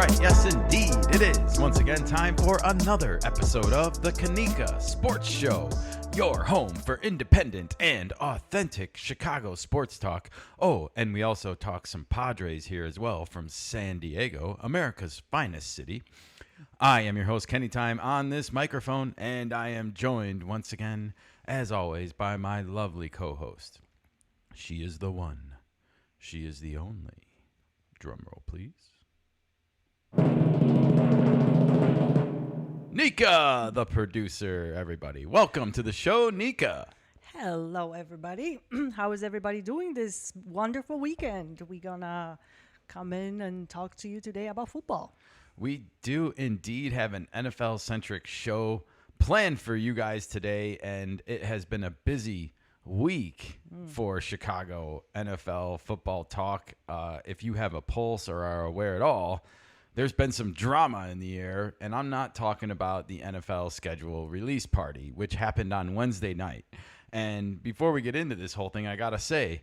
right, yes indeed, it is once again time for another episode of the Kanika Sports Show, your home for independent and authentic Chicago sports talk. Oh, and we also talk some Padres here as well from San Diego, America's finest city. I am your host, Kenny Time, on this microphone, and I am joined once again, as always, by my lovely co-host. She is the one. She is the only. Drum roll, please. Nika, the producer, everybody. Welcome to the show, Nika. Hello, everybody. How is everybody doing this wonderful weekend? We're going to come in and talk to you today about football. We do indeed have an NFL-centric show planned for you guys today, and it has been a busy week for Chicago NFL football talk. If you have a pulse or are aware at all, there's been some drama in the air, and I'm not talking about the NFL schedule release party, which happened on Wednesday night. And before we get into this whole thing, I got to say,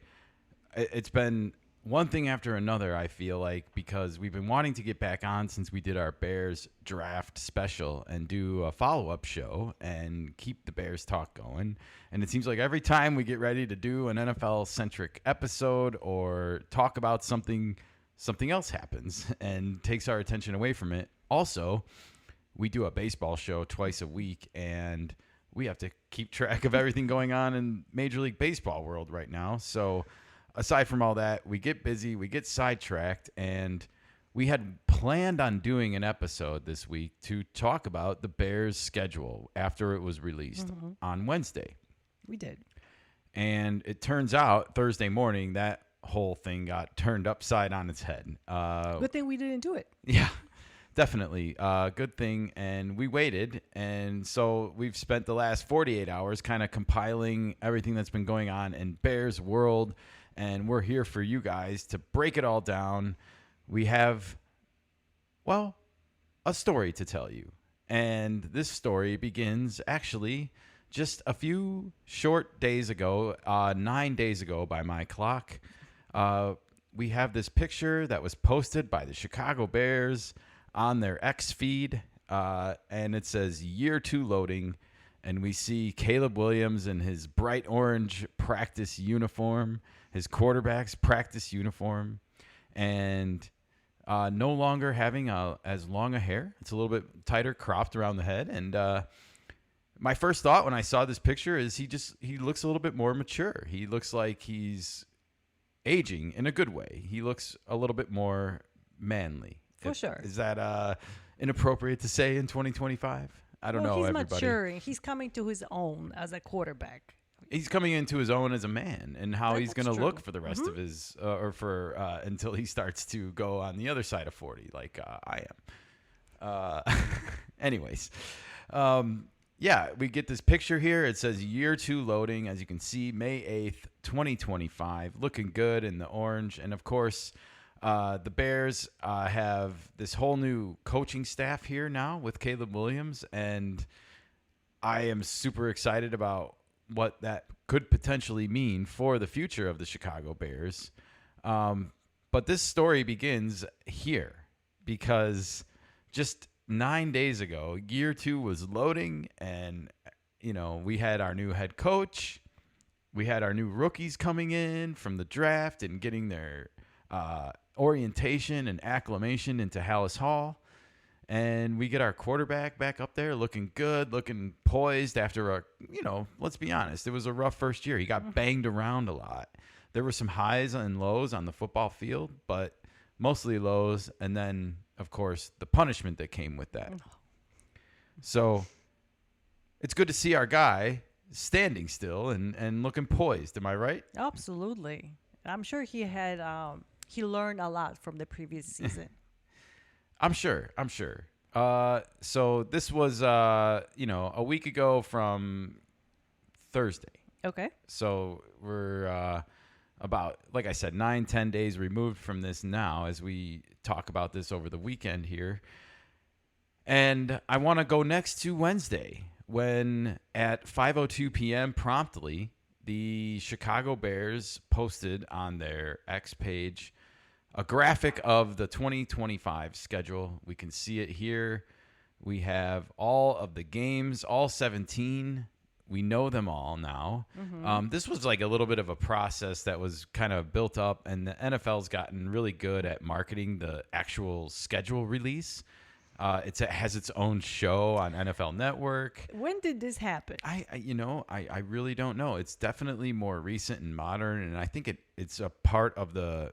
it's been one thing after another, I feel like, because we've been wanting to get back on since we did our Bears draft special and do a follow-up show and keep the Bears talk going. And it seems like every time we get ready to do an NFL-centric episode or talk about something else happens and takes our attention away from it. Also, we do a baseball show twice a week, and we have to keep track of everything going on in Major League Baseball world right now. So aside from all that, we get busy, we get sidetracked, and we had planned on doing an episode this week to talk about the Bears' schedule after it was released on Wednesday. We did. And it turns out Thursday morning that whole thing got turned upside on its head. Good thing we didn't do it. Yeah, definitely. Good thing. And we waited. And so we've spent the last 48 hours kind of compiling everything that's been going on in Bears world. And we're here for you guys to break it all down. We have, well, a story to tell you. And this story begins actually just a few short days ago, 9 days ago by my clock. We have this picture that was posted by the Chicago Bears on their X feed, and it says year 2 loading, and we see Caleb Williams in his bright orange practice uniform, his quarterback's practice uniform, and no longer having as long a hair. It's a little bit tighter cropped around the head, and my first thought when I saw this picture is he looks a little bit more mature. He looks like he's aging in a good way. He looks a little bit more manly. For sure. Is that inappropriate to say in 2025? I don't know, he's everybody. Maturing. He's coming to his own as a quarterback. He's coming into his own as a man, and how he's going to look for the rest Mm-hmm. of his, until he starts to go on the other side of 40, like I am. Anyways, yeah, we get this picture here. It says year 2 loading, as you can see, May 8th, 2025. Looking good in the orange. And, of course, the Bears have this whole new coaching staff here now with Caleb Williams. And I am super excited about what that could potentially mean for the future of the Chicago Bears. But this story begins here because just 9 days ago, year 2 was loading, and, we had our new head coach. We had our new rookies coming in from the draft and getting their orientation and acclimation into Hallis Hall. And we get our quarterback back up there looking good, looking poised after let's be honest, it was a rough first year. He got banged around a lot. There were some highs and lows on the football field, but mostly lows. And then, of course, the punishment that came with that. So it's good to see our guy standing still and looking poised. Am I right? Absolutely. I'm sure he learned a lot from the previous season. I'm sure. So this was, a week ago from Thursday. Okay. So we're about, like I said, 9-10 days removed from this now as we talk about this over the weekend here. And I want to go next to Wednesday when at 5:02 p.m. promptly, the Chicago Bears posted on their X page a graphic of the 2025 schedule. We can see it here. We have all of the games, all 17. We know them all now. This was like a little bit of a process that was kind of built up, and the NFL's gotten really good at marketing the actual schedule release. It has its own show on NFL Network. When did this happen? I really don't know. It's definitely more recent and modern, and I think it's a part of the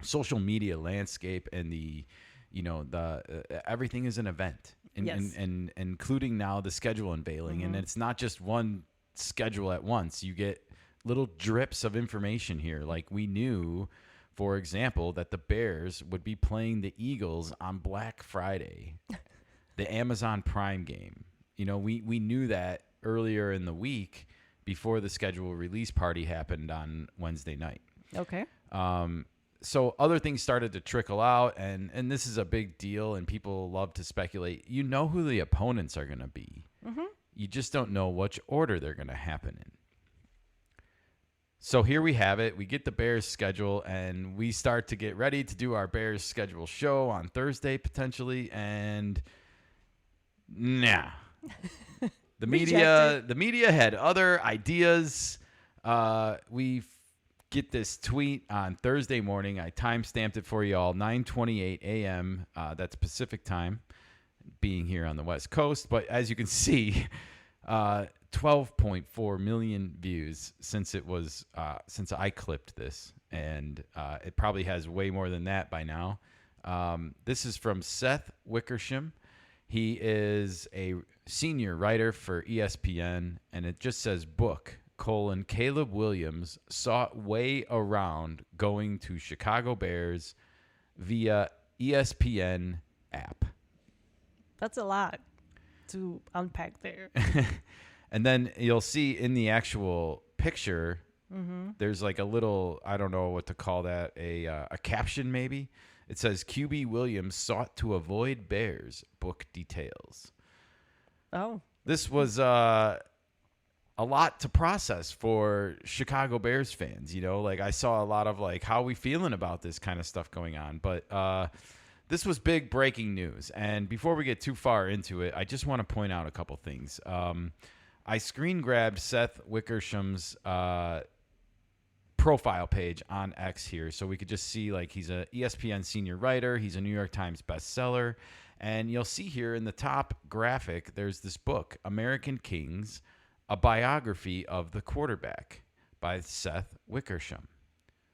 social media landscape and the everything is an event. And including now the schedule unveiling. And it's not just one schedule at once. You get little drips of information here. Like we knew, for example, that the Bears would be playing the Eagles on Black Friday, the Amazon Prime game. We knew that earlier in the week before the schedule release party happened on Wednesday night. Okay. So other things started to trickle out, and this is a big deal, and people love to speculate. You know who the opponents are going to be. You just don't know which order they're going to happen in. So here we have it. We get the Bears schedule, and we start to get ready to do our Bears schedule show on Thursday, potentially, and nah. The media had other ideas. We get this tweet on Thursday morning. I time-stamped it for you all, 9:28 a.m. That's Pacific time, being here on the West Coast. But as you can see, 12.4 million views since I clipped this, and it probably has way more than that by now. This is from Seth Wickersham. He is a senior writer for ESPN, and it just says book. Caleb Williams sought way around going to Chicago Bears via ESPN app. That's a lot to unpack there. And then you'll see in the actual picture, there's like a little, I don't know what to call that, a caption maybe. It says, QB Williams sought to avoid Bears, book details. Oh. This was a lot to process for Chicago Bears fans. Like I saw a lot of like, how are we feeling about this kind of stuff going on? But this was big breaking news. And before we get too far into it, I just want to point out a couple things. I screen grabbed Seth Wickersham's profile page on X here, so we could just see like he's a ESPN senior writer. He's a New York Times bestseller. And you'll see here in the top graphic, there's this book, American Kings, a biography of the quarterback by Seth Wickersham.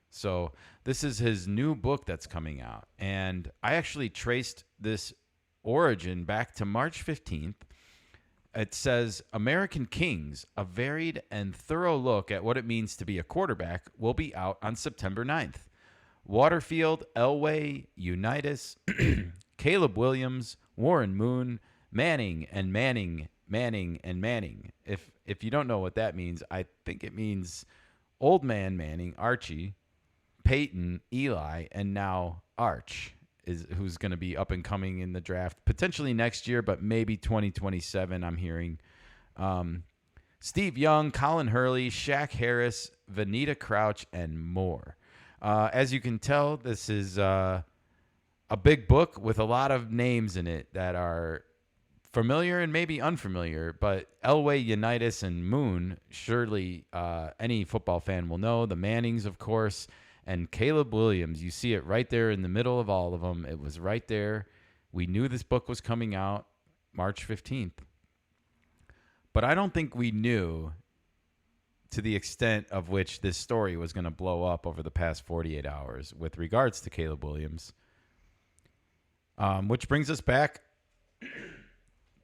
So this is his new book that's coming out. And I actually traced this origin back to March 15th. It says, American Kings, a varied and thorough look at what it means to be a quarterback, will be out on September 9th. Waterfield, Elway, Unitas, Caleb Williams, Warren Moon, Manning, and Manning, and Manning. If you don't know what that means, I think it means Old Man Manning, Archie, Peyton, Eli, and now Arch is who's going to be up and coming in the draft potentially next year, but maybe 2027. I'm hearing Steve Young, Colin Hurley, Shaq Harris, Vanita Crouch, and more. As you can tell, this is a big book with a lot of names in it that are familiar and maybe unfamiliar, but Elway, Unitas, and Moon, surely any football fan will know. The Mannings, of course, and Caleb Williams. You see it right there in the middle of all of them. It was right there. We knew this book was coming out March 15th. But I don't think we knew to the extent of which this story was going to blow up over the past 48 hours with regards to Caleb Williams. Which brings us back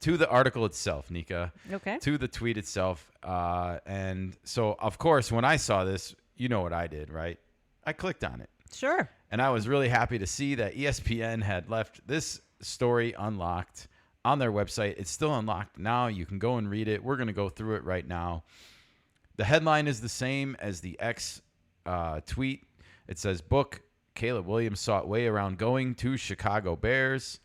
to the article itself, Nika. Okay. To the tweet itself. And so, of course, when I saw this, you know what I did, right? I clicked on it. Sure. And I was really happy to see that ESPN had left this story unlocked on their website. It's still unlocked now. You can go and read it. We're going to go through it right now. The headline is the same as the X tweet. It says, book, Caleb Williams sought way around going to Chicago Bears.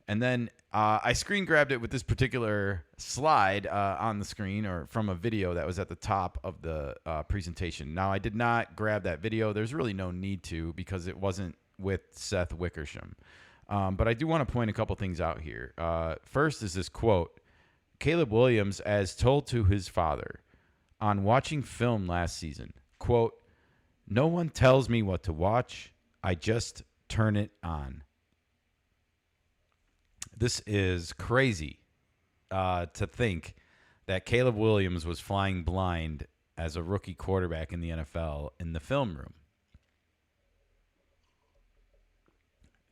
And then I screen grabbed it with this particular slide on the screen, or from a video that was at the top of the presentation. Now, I did not grab that video. There's really no need to, because it wasn't with Seth Wickersham. But I do want to point a couple things out here. First is this quote. Caleb Williams, as told to his father on watching film last season, quote, "No one tells me what to watch. I just turn it on." This is crazy to think that Caleb Williams was flying blind as a rookie quarterback in the NFL in the film room.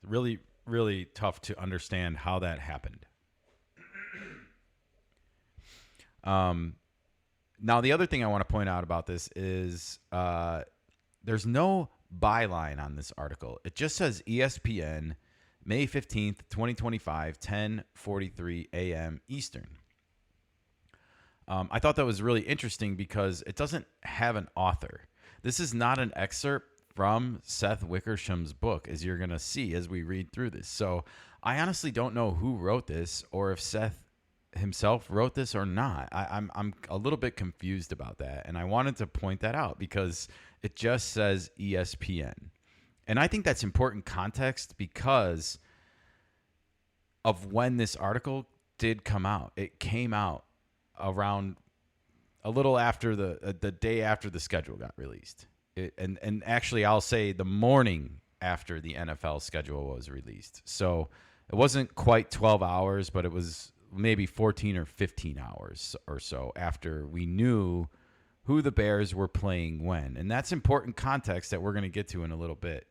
Really, really tough to understand how that happened. Now, the other thing I want to point out about this is there's no byline on this article. It just says ESPN, May 15th, 2025, 10:43 a.m. Eastern. I thought that was really interesting because it doesn't have an author. This is not an excerpt from Seth Wickersham's book, as you're going to see as we read through this. So I honestly don't know who wrote this, or if Seth himself wrote this or not. I'm a little bit confused about that, and I wanted to point that out because it just says ESPN. And I think that's important context because of when this article did come out. It came out around a little after the day after the schedule got released. And actually, I'll say the morning after the NFL schedule was released. So it wasn't quite 12 hours, but it was maybe 14 or 15 hours or so after we knew who the Bears were playing when. And that's important context that we're going to get to in a little bit.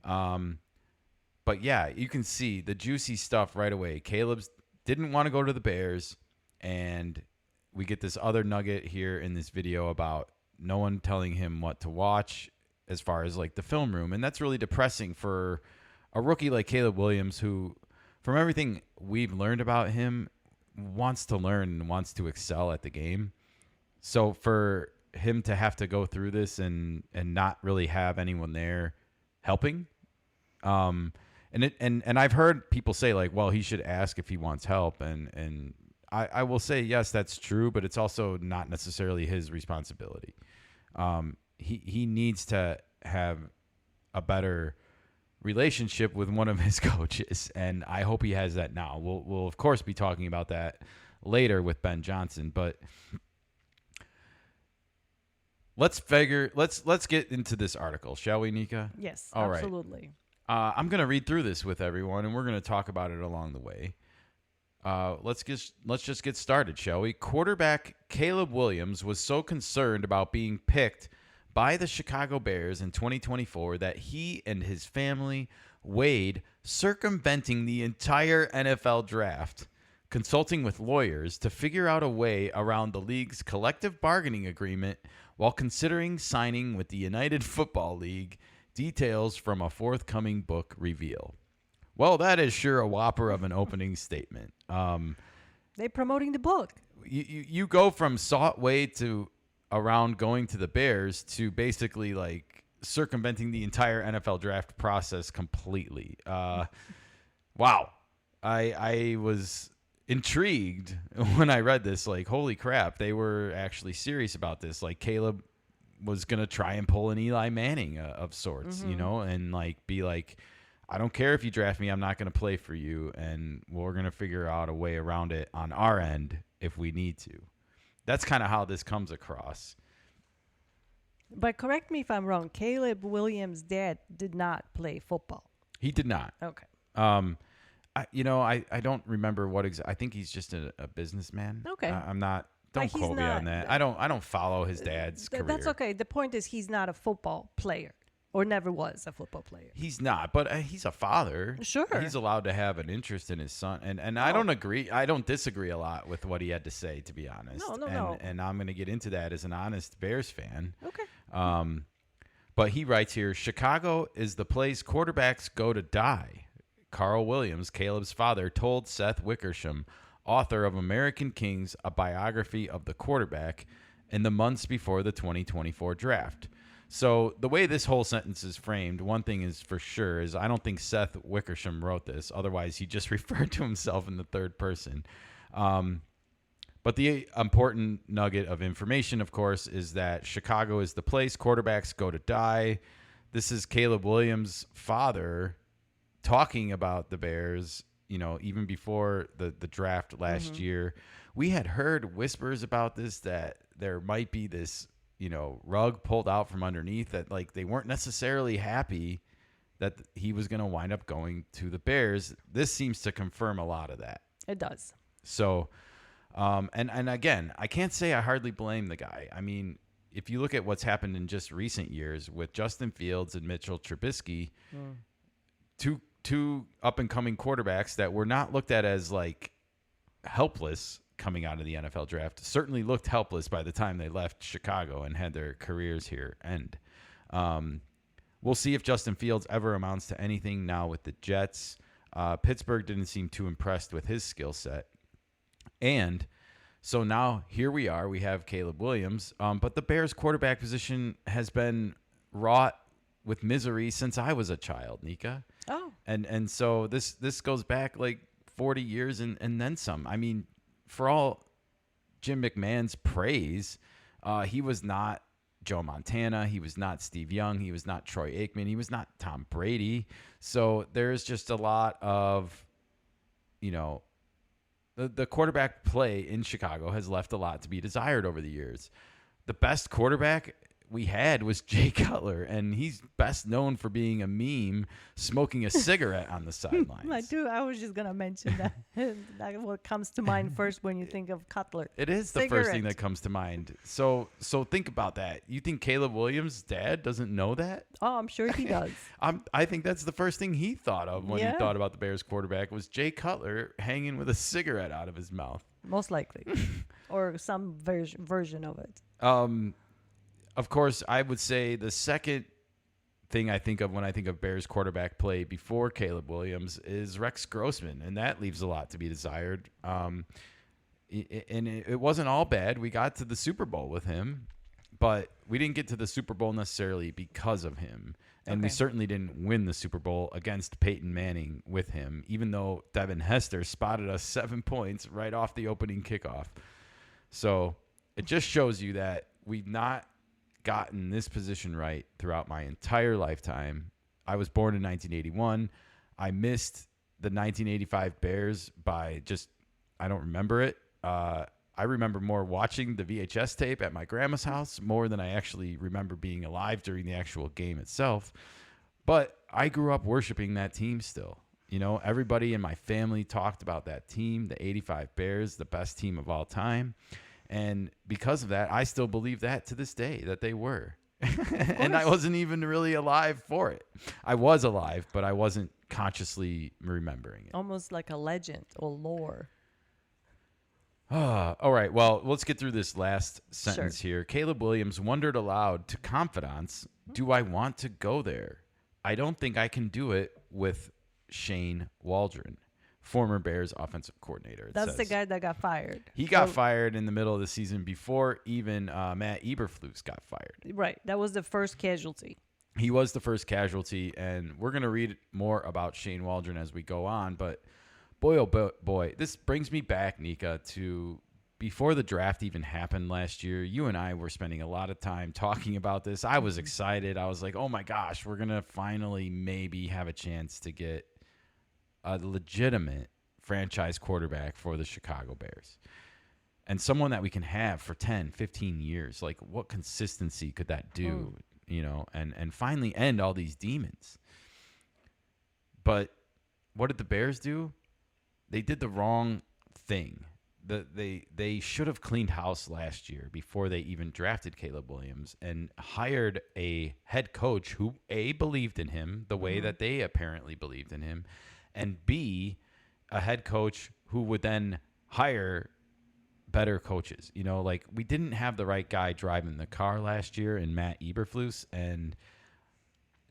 But yeah, you can see the juicy stuff right away. Caleb's didn't want to go to the Bears, and we get this other nugget here in this video about no one telling him what to watch as far as like the film room. And that's really depressing for a rookie like Caleb Williams, who, from everything we've learned about him, wants to learn and wants to excel at the game. So for him to have to go through this and not really have anyone there helping, and I've heard people say like, well, he should ask if he wants help, and I will say yes, that's true, but it's also not necessarily his responsibility. He needs to have a better relationship with one of his coaches, and I hope he has that now. We'll of course be talking about that later with Ben Johnson, but let's get into this article, shall we, Nika? Yes, all absolutely. Right. I'm going to read through this with everyone, and we're going to talk about it along the way. Let's just get started, shall we? Quarterback Caleb Williams was so concerned about being picked by the Chicago Bears in 2024 that he and his family weighed circumventing the entire NFL draft, consulting with lawyers to figure out a way around the league's collective bargaining agreement while considering signing with the United Football League, details from a forthcoming book reveal. Well, that is sure a whopper of an opening statement. They're promoting the book. You go from sought way to around going to the Bears to basically like circumventing the entire NFL draft process completely. Wow. I was intrigued when I read this. Like, holy crap, they were actually serious about this. Like, Caleb was going to try and pull an Eli Manning of sorts, you know, and like be like, I don't care if you draft me, I'm not going to play for you, and we're going to figure out a way around it on our end if we need to. That's kind of how this comes across. But correct me if I'm wrong. Caleb Williams' dad did not play football. He did not. Okay. I don't remember what I think he's just a businessman. Okay. I'm not. Don't quote me on that. I don't follow his dad's career. That's okay. The point is he's not a football player. Or never was a football player. He's not, but he's a father. Sure. He's allowed to have an interest in his son. And I don't agree. I don't disagree a lot with what he had to say, to be honest. No. And I'm going to get into that as an honest Bears fan. Okay. But he writes here, Chicago is the place quarterbacks go to die. Carl Williams, Caleb's father, told Seth Wickersham, author of American Kings, a biography of the quarterback, in the months before the 2024 draft. So the way this whole sentence is framed, one thing is for sure is I don't think Seth Wickersham wrote this. Otherwise, he just referred to himself in the third person. But the important nugget of information, of course, is that Chicago is the place quarterbacks go to die. This is Caleb Williams' father talking about the Bears, even before the draft last year. We had heard whispers about this, that there might be this, rug pulled out from underneath, that like they weren't necessarily happy that he was going to wind up going to the Bears. This seems to confirm a lot of that. It does. So, and again, I can't say I hardly blame the guy. I mean, if you look at what's happened in just recent years with Justin Fields and Mitchell Trubisky, two up-and-coming quarterbacks that were not looked at as like helpless coming out of the NFL draft, certainly looked helpless by the time they left Chicago and had their careers here end. We'll see if Justin Fields ever amounts to anything now with the Jets. Pittsburgh didn't seem too impressed with his skill set. And so now here we are. We have Caleb Williams, but the Bears quarterback position has been wrought with misery since I was a child, Nika. Oh. And so this goes back like 40 years and then some. I mean, for all Jim McMahon's praise, he was not Joe Montana. He was not Steve Young. He was not Troy Aikman. He was not Tom Brady. So there's just a lot of, the quarterback play in Chicago has left a lot to be desired over the years. The best quarterback we had was Jay Cutler, and he's best known for being a meme smoking a cigarette on the sidelines. I was just going to mention that. That's what comes to mind first when you think of Cutler. It is the first thing that comes to mind. So think about that. You think Caleb Williams' dad doesn't know that? Oh, I'm sure he does. I think that's the first thing he thought of when he thought about the Bears quarterback was Jay Cutler hanging with a cigarette out of his mouth. Most likely. Or some version of it. Of course, I would say the second thing I think of when I think of Bears quarterback play before Caleb Williams is Rex Grossman, and that leaves a lot to be desired. And it wasn't all bad. We got to the Super Bowl with him, but we didn't get to the Super Bowl necessarily because of him. And we certainly didn't win the Super Bowl against Peyton Manning with him, even though Devin Hester spotted us 7 points right off the opening kickoff. So it just shows you that we've not gotten this position right throughout my entire lifetime. I was born in 1981. I missed the 1985 Bears by I don't remember it. I remember more watching the VHS tape at my grandma's house more than I actually remember being alive during the actual game itself. But I grew up worshiping that team still. Everybody in my family talked about that team, the 85 Bears, the best team of all time. And because of that, I still believe that to this day, that they were. And I wasn't even really alive for it. I was alive, but I wasn't consciously remembering it. Almost like a legend or lore. All right. Well, let's get through this last sentence here. Caleb Williams wondered aloud to confidants, do I want to go there? I don't think I can do it with Shane Waldron, former Bears offensive coordinator. That's the guy that got fired. He got fired in the middle of the season before even Matt Eberflus got fired. Right. That was the first casualty. He was the first casualty, and we're going to read more about Shane Waldron as we go on. But boy, oh boy, this brings me back, Nika, to before the draft even happened last year. You and I were spending a lot of time talking about this. I was excited. I was like, oh, my gosh, we're going to finally maybe have a chance to get a legitimate franchise quarterback for the Chicago Bears and someone that we can have for 10, 15 years. Like, what consistency could that do, and finally end all these demons? But what did the Bears do? They did the wrong thing. They should have cleaned house last year before they even drafted Caleb Williams and hired a head coach who, A, believed in him the way that they apparently believed in him, and B, a head coach who would then hire better coaches. We didn't have the right guy driving the car last year in Matt Eberflus, and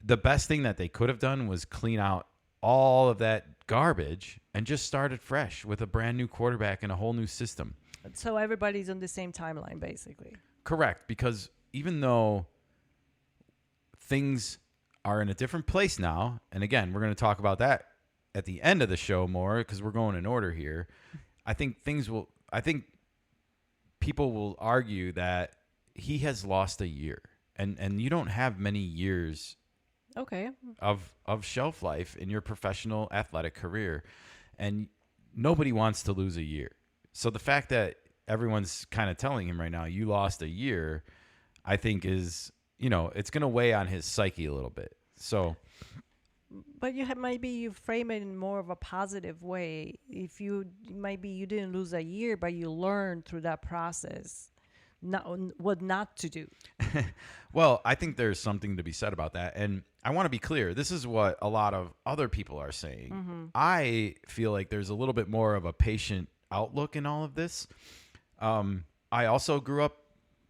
the best thing that they could have done was clean out all of that garbage and just started fresh with a brand new quarterback and a whole new system. So everybody's on the same timeline, basically. Correct, because even though things are in a different place now. And again, we're going to talk about that at the end of the show more because we're going in order here. I think people will argue that he has lost a year, and you don't have many years Okay. of shelf life in your professional athletic career, and nobody wants to lose a year. So the fact that everyone's kind of telling him right now, you lost a year, I think is, it's going to weigh on his psyche a little bit. So, But maybe you frame it in more of a positive way. If maybe you didn't lose a year, but you learned through that process what not to do. well, I think there's something to be said about that. And I want to be clear. This is what a lot of other people are saying. I feel like there's a little bit more of a patient outlook in all of this. I also grew up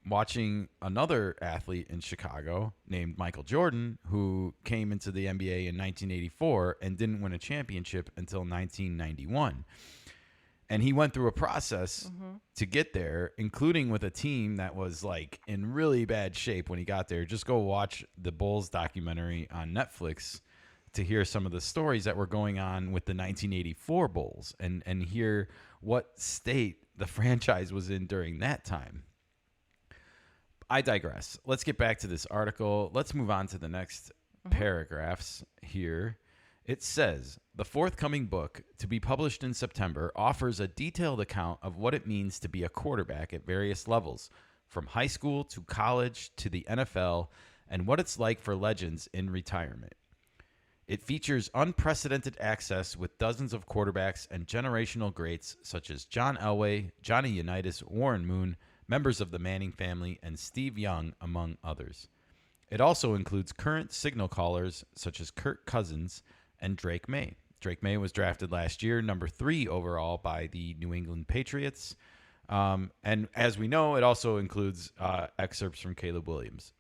watching another athlete in Chicago named Michael Jordan, who came into the NBA in 1984 and didn't win a championship until 1991. And he went through a process to get there, including with a team that was like in really bad shape when he got there. Just go watch the Bulls documentary on Netflix to hear some of the stories that were going on with the 1984 Bulls and hear what state the franchise was in during that time. I digress. Let's get back to this article. Let's move on to the next paragraphs here. It says, the forthcoming book, to be published in September, offers a detailed account of what it means to be a quarterback at various levels, from high school to college to the NFL, and what it's like for legends in retirement. It features unprecedented access with dozens of quarterbacks and generational greats such as John Elway, Johnny Unitas, Warren Moon, members of the Manning family, and Steve Young, among others. It also includes current signal callers such as Kirk Cousins and Drake May. Drake May was drafted last year, number 3 overall by the New England Patriots. And as we know, it also includes excerpts from Caleb Williams.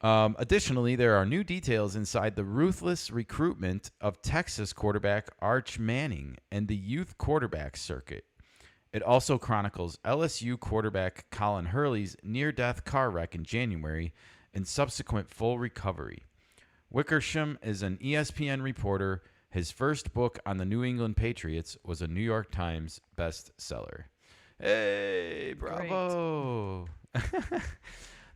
Additionally, there are new details inside the ruthless recruitment of Texas quarterback Arch Manning and the youth quarterback circuit. It also chronicles LSU quarterback Colin Hurley's near-death car wreck in January and subsequent full recovery. Wickersham is an ESPN reporter. His first book on the New England Patriots was a New York Times bestseller. Hey, bravo.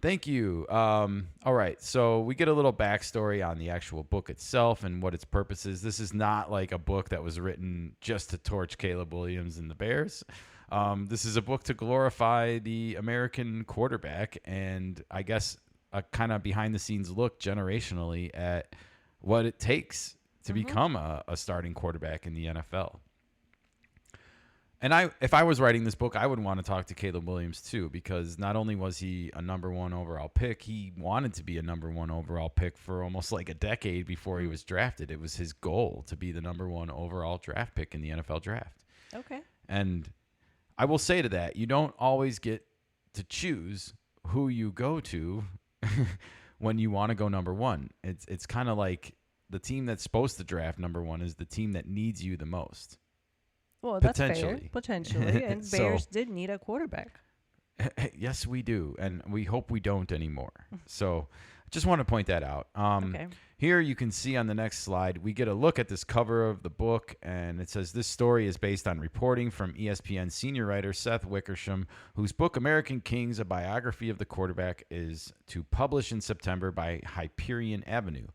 Thank you. All right, so we get a little backstory on the actual book itself and what its purpose is. This is not like a book that was written just to torch Caleb Williams and the Bears. This is a book to glorify the American quarterback and I guess a kind of behind-the-scenes look generationally at what it takes to become a starting quarterback in the NFL. And if I was writing this book, I would want to talk to Caleb Williams too, because not only was he a number 1 overall pick, he wanted to be a number 1 overall pick for almost like a decade before he was drafted. It was his goal to be the number 1 overall draft pick in the NFL draft. Okay. And I will say to that, you don't always get to choose who you go to when you want to go number 1. It's kind of like the team that's supposed to draft number 1 is the team that needs you the most. Well, that's fair, potentially. And Bears did need a quarterback. Yes, we do. And we hope we don't anymore. So just want to point that out. Okay. Here you can see on the next slide, we get a look at this cover of the book. And it says this story is based on reporting from ESPN senior writer Seth Wickersham, whose book American Kings, a biography of the quarterback, is to publish in September by Hyperion Avenue,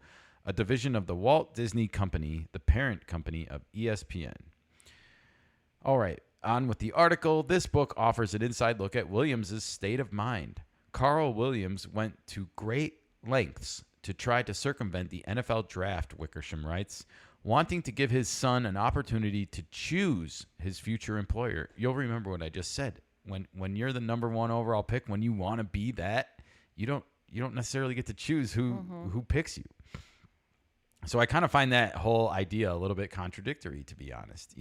a division of the Walt Disney Company, the parent company of ESPN. All right, on with the article. This book offers an inside look at Williams' state of mind. Carl Williams went to great lengths to try to circumvent the NFL draft, Wickersham writes, wanting to give his son an opportunity to choose his future employer. You'll remember what I just said. When you're the number 1 overall pick, when you want to be that, you don't necessarily get to choose who picks you. So I kind of find that whole idea a little bit contradictory, to be honest.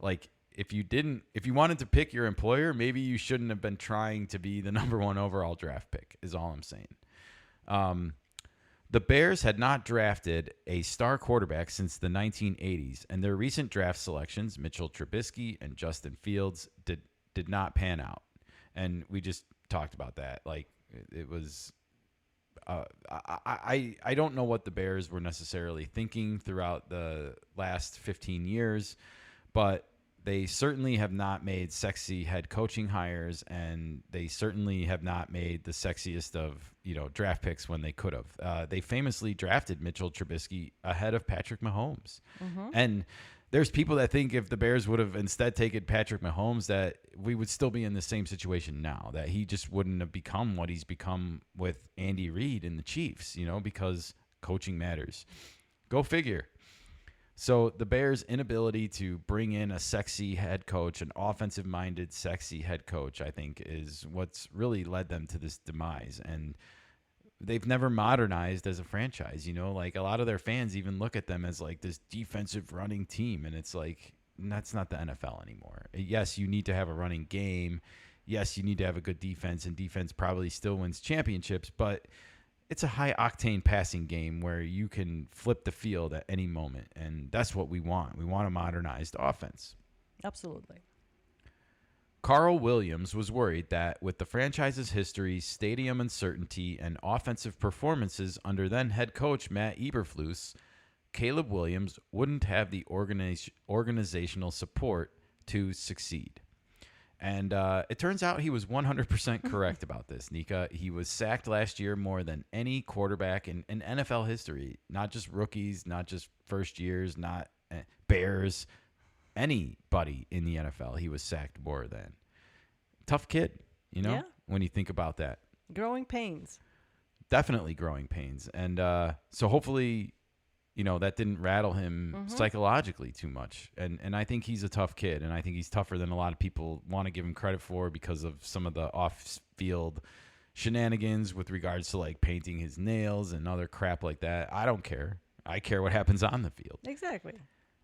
Like if you wanted to pick your employer, maybe you shouldn't have been trying to be the number 1 overall draft pick, is all I'm saying. The Bears had not drafted a star quarterback since the 1980s, and their recent draft selections, Mitchell Trubisky and Justin Fields, did not pan out. And we just talked about that. Like, it was I don't know what the Bears were necessarily thinking throughout the last 15 years, but they certainly have not made sexy head coaching hires, and they certainly have not made the sexiest of draft picks when they could have. They famously drafted Mitchell Trubisky ahead of Patrick Mahomes, and there's people that think if the Bears would have instead taken Patrick Mahomes, that we would still be in the same situation now, that he just wouldn't have become what he's become with Andy Reid and the Chiefs, because coaching matters. Go figure. So the Bears' inability to bring in a sexy head coach, an offensive-minded, sexy head coach, I think is what's really led them to this demise. And they've never modernized as a franchise, like a lot of their fans even look at them as like this defensive running team. And it's like, that's not the NFL anymore. Yes, you need to have a running game. Yes, you need to have a good defense, and defense probably still wins championships, but it's a high octane passing game where you can flip the field at any moment. And that's what we want. We want a modernized offense. Absolutely. Carl Williams was worried that with the franchise's history, stadium uncertainty, and offensive performances under then head coach Matt Eberflus, Caleb Williams wouldn't have the organizational support to succeed. And it turns out he was 100% correct about this, Nika. He was sacked last year more than any quarterback in NFL history, not just rookies, not just first years, not Bears, anybody in the NFL, he was sacked more than. Tough kid, Yeah. when you think about that. Growing pains. Definitely growing pains. And so hopefully, that didn't rattle him psychologically too much. And I think he's a tough kid, and I think he's tougher than a lot of people want to give him credit for because of some of the off-field shenanigans with regards to like painting his nails and other crap like that. I don't care. I care what happens on the field. Exactly.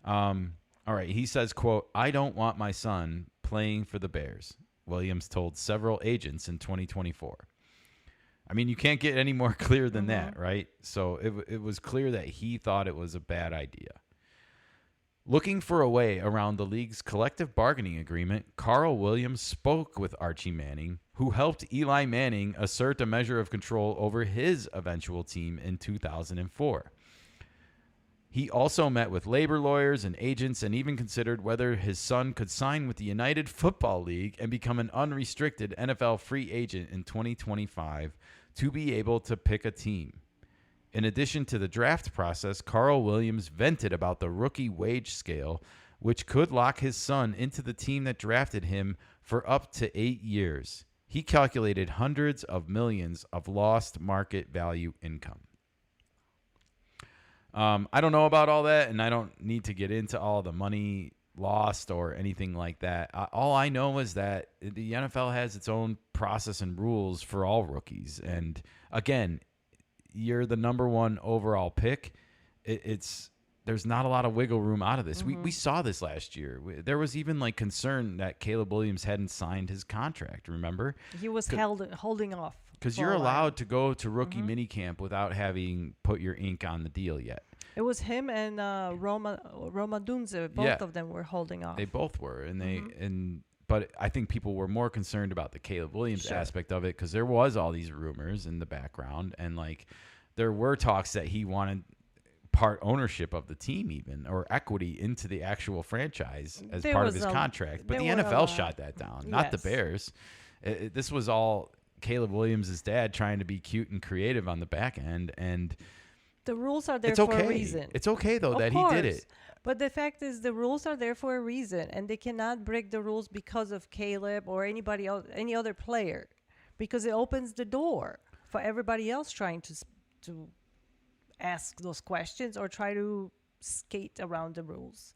All right. He says, quote, "I don't want my son playing for the Bears," Williams told several agents in 2024. I mean, you can't get any more clear than that, right? So it was clear that he thought it was a bad idea. Looking for a way around the league's collective bargaining agreement, Carl Williams spoke with Archie Manning, who helped Eli Manning assert a measure of control over his eventual team in 2004. He also met with labor lawyers and agents and even considered whether his son could sign with the United Football League and become an unrestricted NFL free agent in 2025 to be able to pick a team. In addition to the draft process, Carl Williams vented about the rookie wage scale, which could lock his son into the team that drafted him for up to 8 years. He calculated hundreds of millions of lost market value income. I don't know about all that, and I don't need to get into all the money lost or anything like that. All I know is that the NFL has its own process and rules for all rookies. And again, you're the number one overall pick. There's not a lot of wiggle room out of this. We saw this last year. There was even like concern that Caleb Williams hadn't signed his contract. Remember? He was holding off. Because you're allowed to go to rookie minicamp without having put your ink on the deal yet. It was him and Roma Dunze. Both of them were holding off. They both were, and but I think people were more concerned about the Caleb Williams aspect of it because there was all these rumors in the background, and like there were talks that he wanted part ownership of the team, even or equity into the actual franchise as part of his contract. But the NFL shot that down, not the Bears. This was all Caleb Williams' dad trying to be cute and creative on the back end, and the rules are there for a reason. It's okay though that he did it. But the fact is, the rules are there for a reason, and they cannot break the rules because of Caleb or anybody else, any other player, because it opens the door for everybody else trying to ask those questions or try to skate around the rules.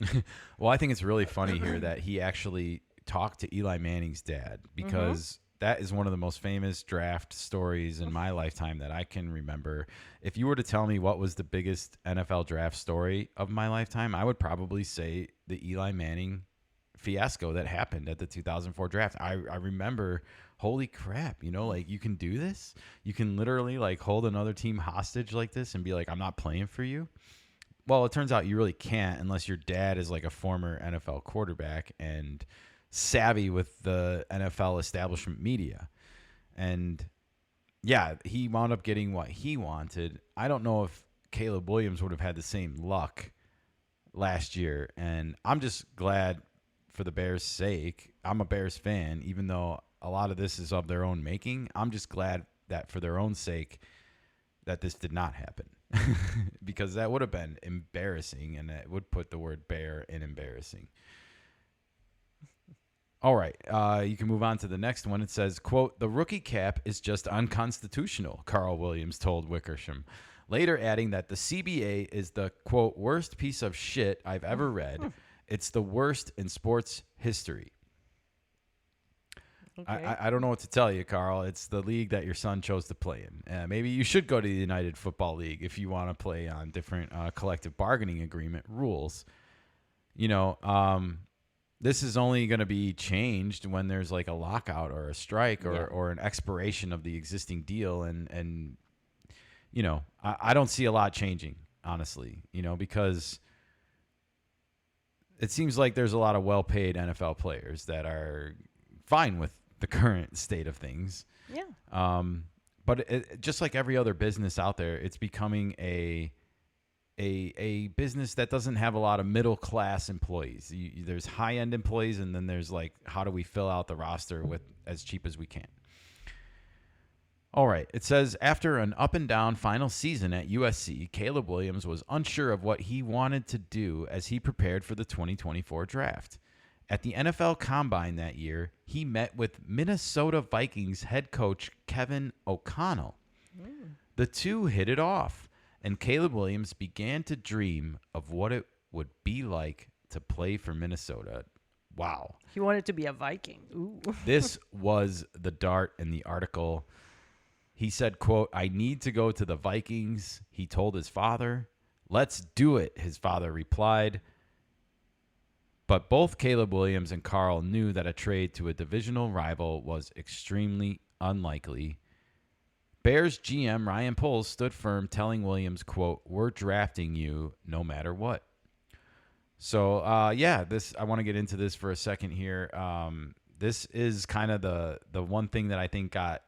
Well, I think it's really funny here that he actually talked to Eli Manning's dad because that is one of the most famous draft stories in my lifetime that I can remember. If you were to tell me what was the biggest NFL draft story of my lifetime, I would probably say the Eli Manning fiasco that happened at the 2004 draft. I remember, holy crap, like you can do this? You can literally like hold another team hostage like this and be like, I'm not playing for you? Well, it turns out you really can't unless your dad is like a former NFL quarterback and savvy with the NFL establishment media. And yeah, he wound up getting what he wanted. I don't know if Caleb Williams would have had the same luck last year, and I'm just glad for the Bears' sake. I'm a Bears fan, even though a lot of this is of their own making. I'm just glad that for their own sake that this did not happen. Because that would have been embarrassing, and it would put the word bear in embarrassing. All right, you can move on to the next one. It says, quote, "The rookie cap is just unconstitutional," Carl Williams told Wickersham, later adding that the CBA is the, quote, "worst piece of shit I've ever read. It's the worst in sports history." Okay. I don't know what to tell you, Carl. It's the league that your son chose to play in. Maybe you should go to the United Football League if you want to play on different collective bargaining agreement rules. You know, this is only going to be changed when there's like a lockout or a strike or an expiration of the existing deal. And you know, I don't see a lot changing, honestly, you know, because it seems like there's a lot of well-paid NFL players that are fine with the current state of things. Yeah. But just like every other business out there, it's becoming a business that doesn't have a lot of middle class employees. There's high end employees, and then there's like, how do we fill out the roster with as cheap as we can? All right. It says, after an up and down final season at USC, Caleb Williams was unsure of what he wanted to do as he prepared for the 2024 draft. At the NFL Combine that year, he met with Minnesota Vikings head coach Kevin O'Connell. The two hit it off, and Caleb Williams began to dream of what it would be like to play for Minnesota. Wow. He wanted to be a Viking. Ooh. This was the dart in the article. He said, quote, "I need to go to the Vikings," he told his father. "Let's do it," his father replied. But both Caleb Williams and Carl knew that a trade to a divisional rival was extremely unlikely. Bears GM Ryan Poles stood firm, telling Williams, quote, "We're drafting you no matter what." So, this I want to get into this for a second here. This is kind of the one thing that I think got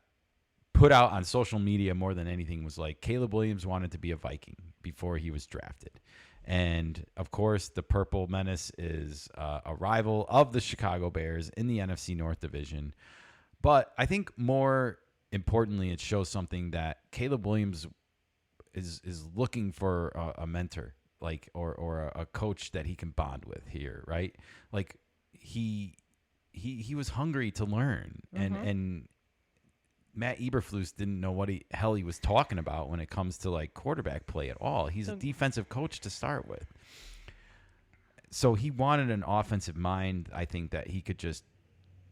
put out on social media more than anything was like Caleb Williams wanted to be a Viking before he was drafted. And, of course, the Purple Menace is a rival of the Chicago Bears in the NFC North Division. But I think more importantly, it shows something that Caleb Williams is looking for a mentor, like or a coach that he can bond with here, right? Like he was hungry to learn, and Matt Eberflus didn't know what hell he was talking about when it comes to like quarterback play at all. He's a defensive coach to start with. So he wanted an offensive mind, I think, that he could just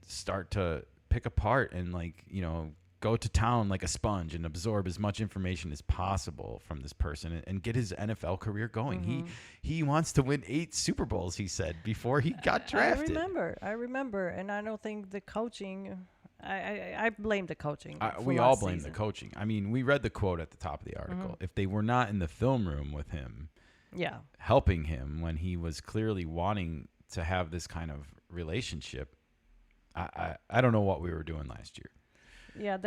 start to pick apart and like, you know, go to town like a sponge and absorb as much information as possible from this person and get his NFL career going. He wants to win 8 Super Bowls, he said, before he got drafted. I remember. And I don't think the coaching... I blame the coaching. We all blame the coaching. I mean, we read the quote at the top of the article. If they were not in the film room with him, helping him when he was clearly wanting to have this kind of relationship, I don't know what we were doing last year. Yeah,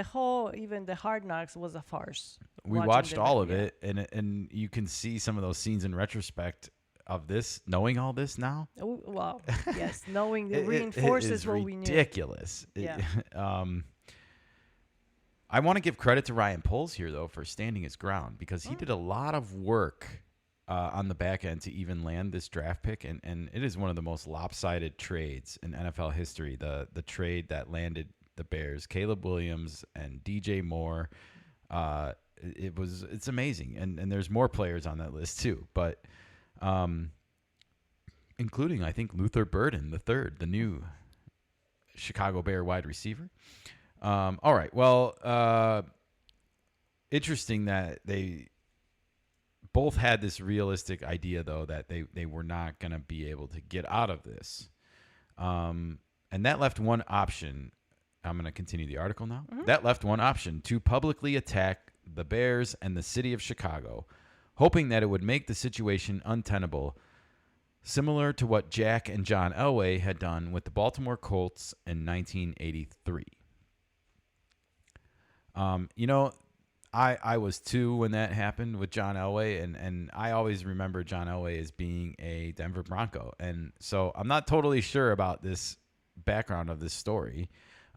even the Hard Knocks was a farce. We watched all of it, and you can see some of those scenes in retrospect of this, knowing all this now. Oh, wow. Yes, knowing it reinforces what we knew. Ridiculous. Yeah. I want to give credit to Ryan Poles here, though, for standing his ground, because he did a lot of work on the back end to even land this draft pick, and it is one of the most lopsided trades in NFL history. The trade that landed the Bears, Caleb Williams and DJ Moore. It's amazing, and there's more players on that list too, but including, I think, Luther Burden III, the new Chicago Bear wide receiver. All right. Well, interesting that they both had this realistic idea, though, that they were not going to be able to get out of this. And that left one option. I'm going to continue the article now. That left one option: to publicly attack the Bears and the city of Chicago, hoping that it would make the situation untenable, similar to what Jack and John Elway had done with the Baltimore Colts in 1983. You know, I was 2 when that happened with John Elway, and I always remember John Elway as being a Denver Bronco. And so I'm not totally sure about this background of this story.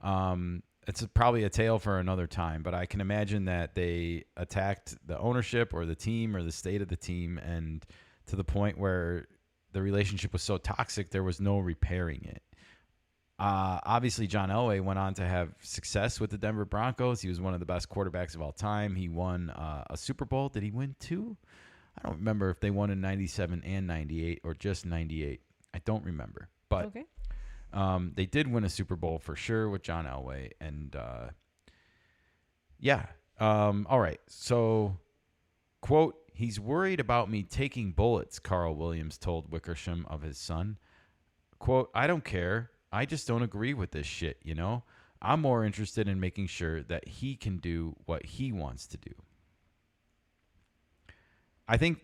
It's probably a tale for another time, but I can imagine that they attacked the ownership or the team or the state of the team, and to the point where the relationship was so toxic, there was no repairing it. Obviously, John Elway went on to have success with the Denver Broncos. He was one of the best quarterbacks of all time. He won a Super Bowl. Did he win 2? I don't remember if they won in 97 and 98 or just 98. I don't remember. But Okay. they did win a Super Bowl for sure with John Elway. And yeah. All right. So, quote, he's worried about me taking bullets, Carl Williams told Wickersham of his son. Quote, I don't care. I just don't agree with this shit, you know? I'm more interested in making sure that he can do what he wants to do. I think,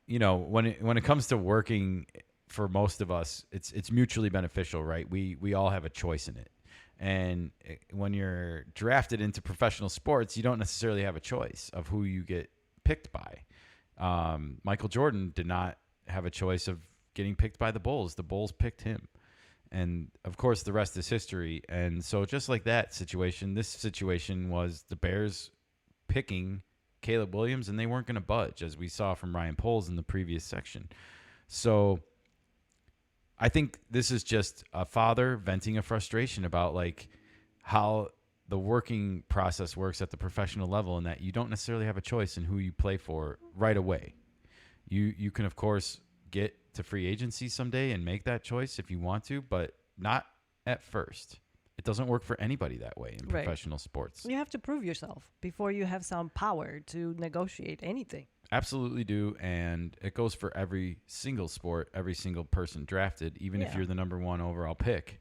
you know, when it comes to working, for most of us, it's mutually beneficial, right? We all have a choice in it. And when you're drafted into professional sports, you don't necessarily have a choice of who you get picked by. Michael Jordan did not have a choice of getting picked by the Bulls. The Bulls picked him. And, of course, the rest is history. And so just like that situation, this situation was the Bears picking Caleb Williams, and they weren't going to budge, as we saw from Ryan Poles in the previous section. So I think this is just a father venting a frustration about, like, how the working process works at the professional level, and that you don't necessarily have a choice in who you play for right away. You can, of course, get to free agency someday and make that choice if you want to, but not at first. It doesn't work for anybody that way in professional sports. You have to prove yourself before you have some power to negotiate anything. Absolutely do, and it goes for every single sport, every single person drafted, even if you're the number 1 overall pick.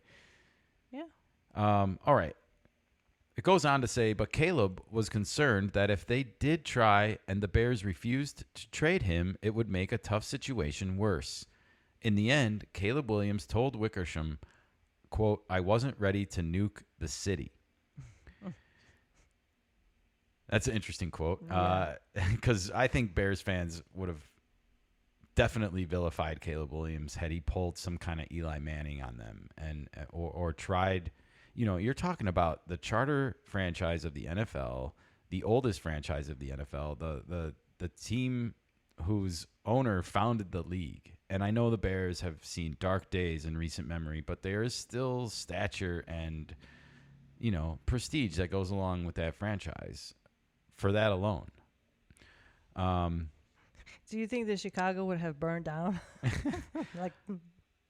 Yeah. All right. It goes on to say, but Caleb was concerned that if they did try and the Bears refused to trade him, it would make a tough situation worse. In the end, Caleb Williams told Wickersham, quote, I wasn't ready to nuke the city. That's an interesting quote, because I think Bears fans would have definitely vilified Caleb Williams had he pulled some kind of Eli Manning on them or tried. You know, you're talking about the charter franchise of the NFL, the oldest franchise of the NFL, the team whose owner founded the league. And I know the Bears have seen dark days in recent memory, but there is still stature and, you know, prestige that goes along with that franchise for that alone. Do you think that Chicago would have burned down? Like,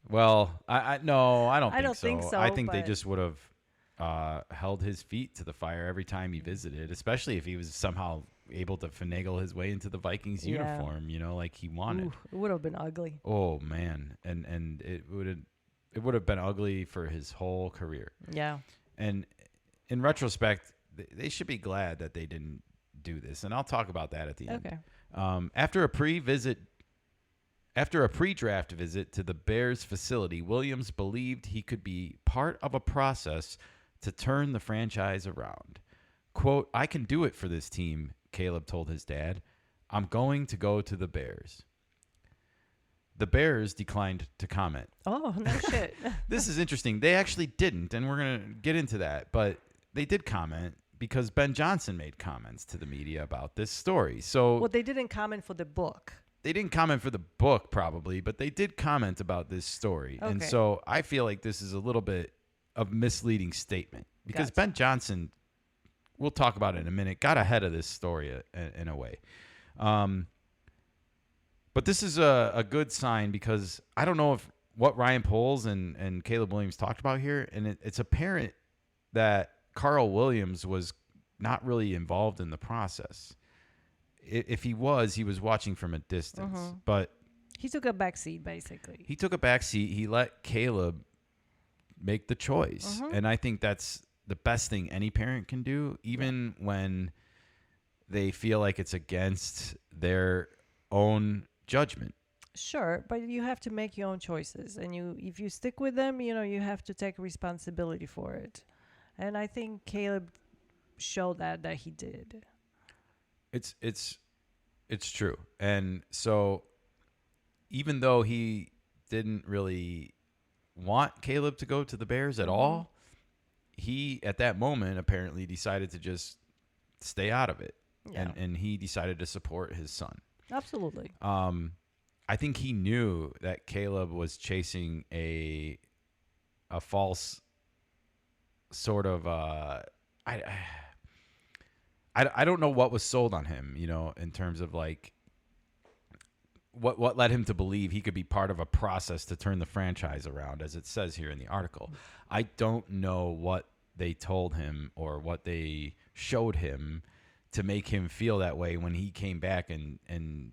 well, I no, I don't think so. I think they but just would have held his feet to the fire every time he visited, especially if he was somehow able to finagle his way into the Vikings uniform, you know, like he wanted. Ooh, it would have been ugly. Oh man, and it would have been ugly for his whole career. Yeah. And in retrospect, they should be glad that they didn't do this, and I'll talk about that at the end. Okay. After a pre-draft visit to the Bears facility, Williams believed he could be part of a process to turn the franchise around. Quote, I can do it for this team, Caleb told his dad. I'm going to go to the Bears. The Bears declined to comment. Oh, no shit. This is interesting. They actually didn't, and we're going to get into that, but they did comment because Ben Johnson made comments to the media about this story. So, well, they didn't comment for the book. They didn't comment for the book probably, but they did comment about this story. Okay. And so I feel like this is a little bit of misleading statement because Ben Johnson, we'll talk about it in a minute, got ahead of this story in a way. But this is a good sign because I don't know if what Ryan Poles and Caleb Williams talked about here, and it's apparent that Carl Williams was not really involved in the process. If he was watching from a distance. But he took a back seat, basically. He took a back seat. He let Caleb make the choice. And I think that's the best thing any parent can do, even when they feel like it's against their own judgment. Sure, but you have to make your own choices. And if you stick with them, you know, you have to take responsibility for it. And I think Caleb show that he did. It's true. And so even though he didn't really want Caleb to go to the Bears at all, he at that moment apparently decided to just stay out of it. Yeah. And he decided to support his son. Absolutely. I think he knew that Caleb was chasing a false sort of I don't know what was sold on him, you know, in terms of like what led him to believe he could be part of a process to turn the franchise around, as it says here in the article. I don't know what they told him or what they showed him to make him feel that way when he came back and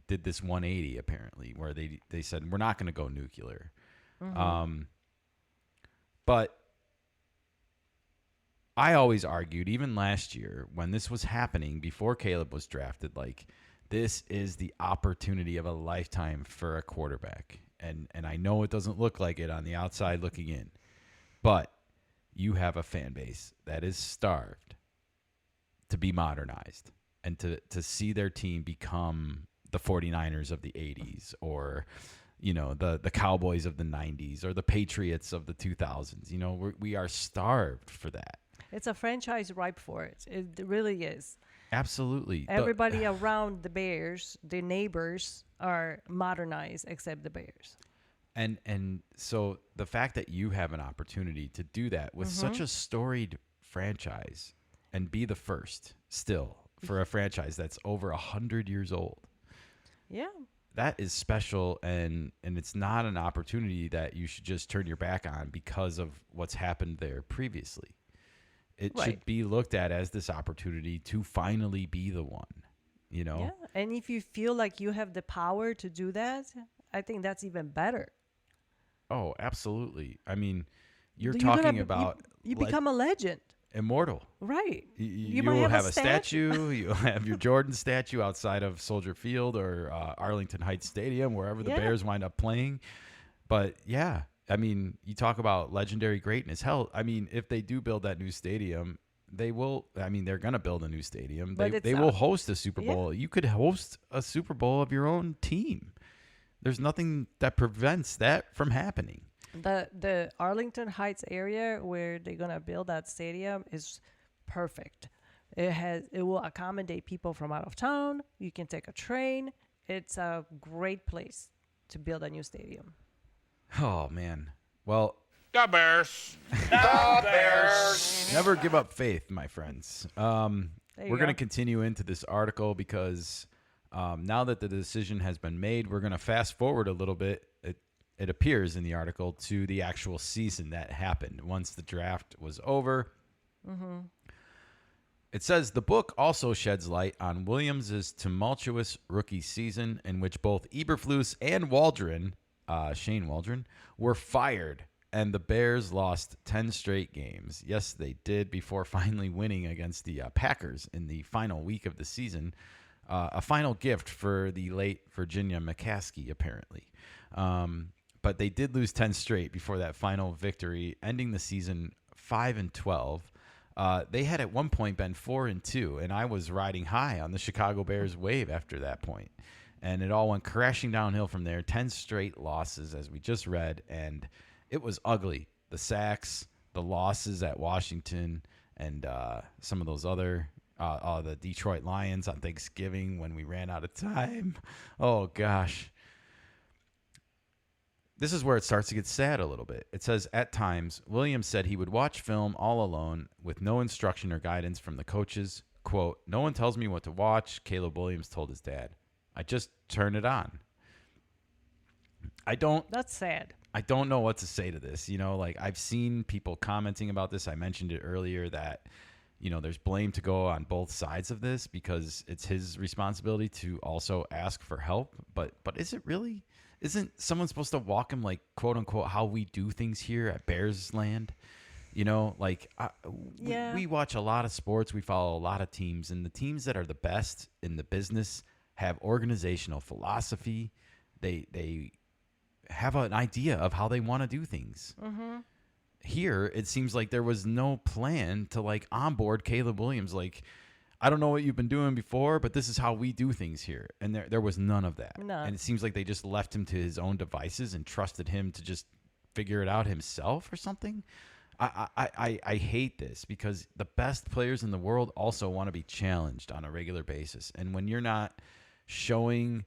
did this 180, apparently, where they said, we're not going to go nuclear. But I always argued, even last year, when this was happening, before Caleb was drafted, like, this is the opportunity of a lifetime for a quarterback. And I know it doesn't look like it on the outside looking in, but you have a fan base that is starved to be modernized and to see their team become the 49ers of the 80s or, you know, the Cowboys of the 90s or the Patriots of the 2000s. You know, we are starved for that. It's a franchise ripe for it. It really is. Absolutely. Everybody around the Bears, the neighbors, are modernized except the Bears. And so the fact that you have an opportunity to do that with such a storied franchise and be the first still for a franchise that's over 100 years old. Yeah. That is special, and it's not an opportunity that you should just turn your back on because of what's happened there previously. It should be looked at as this opportunity to finally be the one, you know? Yeah. And if you feel like you have the power to do that, I think that's even better. Oh, absolutely. I mean, you're talking about... You become a legend. Immortal. Right. You will have a statue. You'll have your Jordan statue outside of Soldier Field or Arlington Heights Stadium, wherever the Bears wind up playing. But, yeah, I mean, you talk about legendary greatness. Hell, I mean, if they do build that new stadium, they will. I mean, they're going to build a new stadium. They will host a Super Bowl. You could host a Super Bowl of your own team. There's nothing that prevents that from happening. The Arlington Heights area where they're gonna build that stadium is perfect. It will accommodate people from out of town. You can take a train. It's a great place to build a new stadium. Oh man. Well, The Bears. Never give up faith, my friends. We're going to go. continue into this article because now that the decision has been made, we're going to fast forward a little bit. It appears in the article to the actual season that happened once the draft was over. It says the book also sheds light on Williams' tumultuous rookie season in which both Eberflus and Waldron, Shane Waldron, were fired, and the Bears lost 10 straight games. Yes, they did, before finally winning against the Packers in the final week of the season. A final gift for the late Virginia McCaskey, apparently. But they did lose 10 straight before that final victory, ending the season 5-12. They had at one point been 4-2, and I was riding high on the Chicago Bears wave after that point. And it all went crashing downhill from there. 10 straight losses, as we just read, and it was ugly. The sacks, the losses at Washington, and some of those other, the Detroit Lions on Thanksgiving when we ran out of time. Oh, gosh. This is where it starts to get sad a little bit. It says, at times, Williams said he would watch film all alone with no instruction or guidance from the coaches. Quote, "No one tells me what to watch," Caleb Williams told his dad. "I just turn it on." That's sad. I don't know what to say to this. You know, like, I've seen people commenting about this. I mentioned it earlier that, you know, there's blame to go on both sides of this because it's his responsibility to also ask for help. But is it really? Isn't someone supposed to walk him, like, quote unquote, how we do things here at Bears land? You know, like, we watch a lot of sports. We follow a lot of teams, and the teams that are the best in the business have organizational philosophy. They have an idea of how they want to do things. here it seems like there was no plan to like onboard Caleb Williams. Like, I don't know what you've been doing before, but this is how we do things here. And there was none of that. No. And it seems like they just left him to his own devices and trusted him to just figure it out himself or something. I hate this because the best players in the world also want to be challenged on a regular basis. And when you're not showing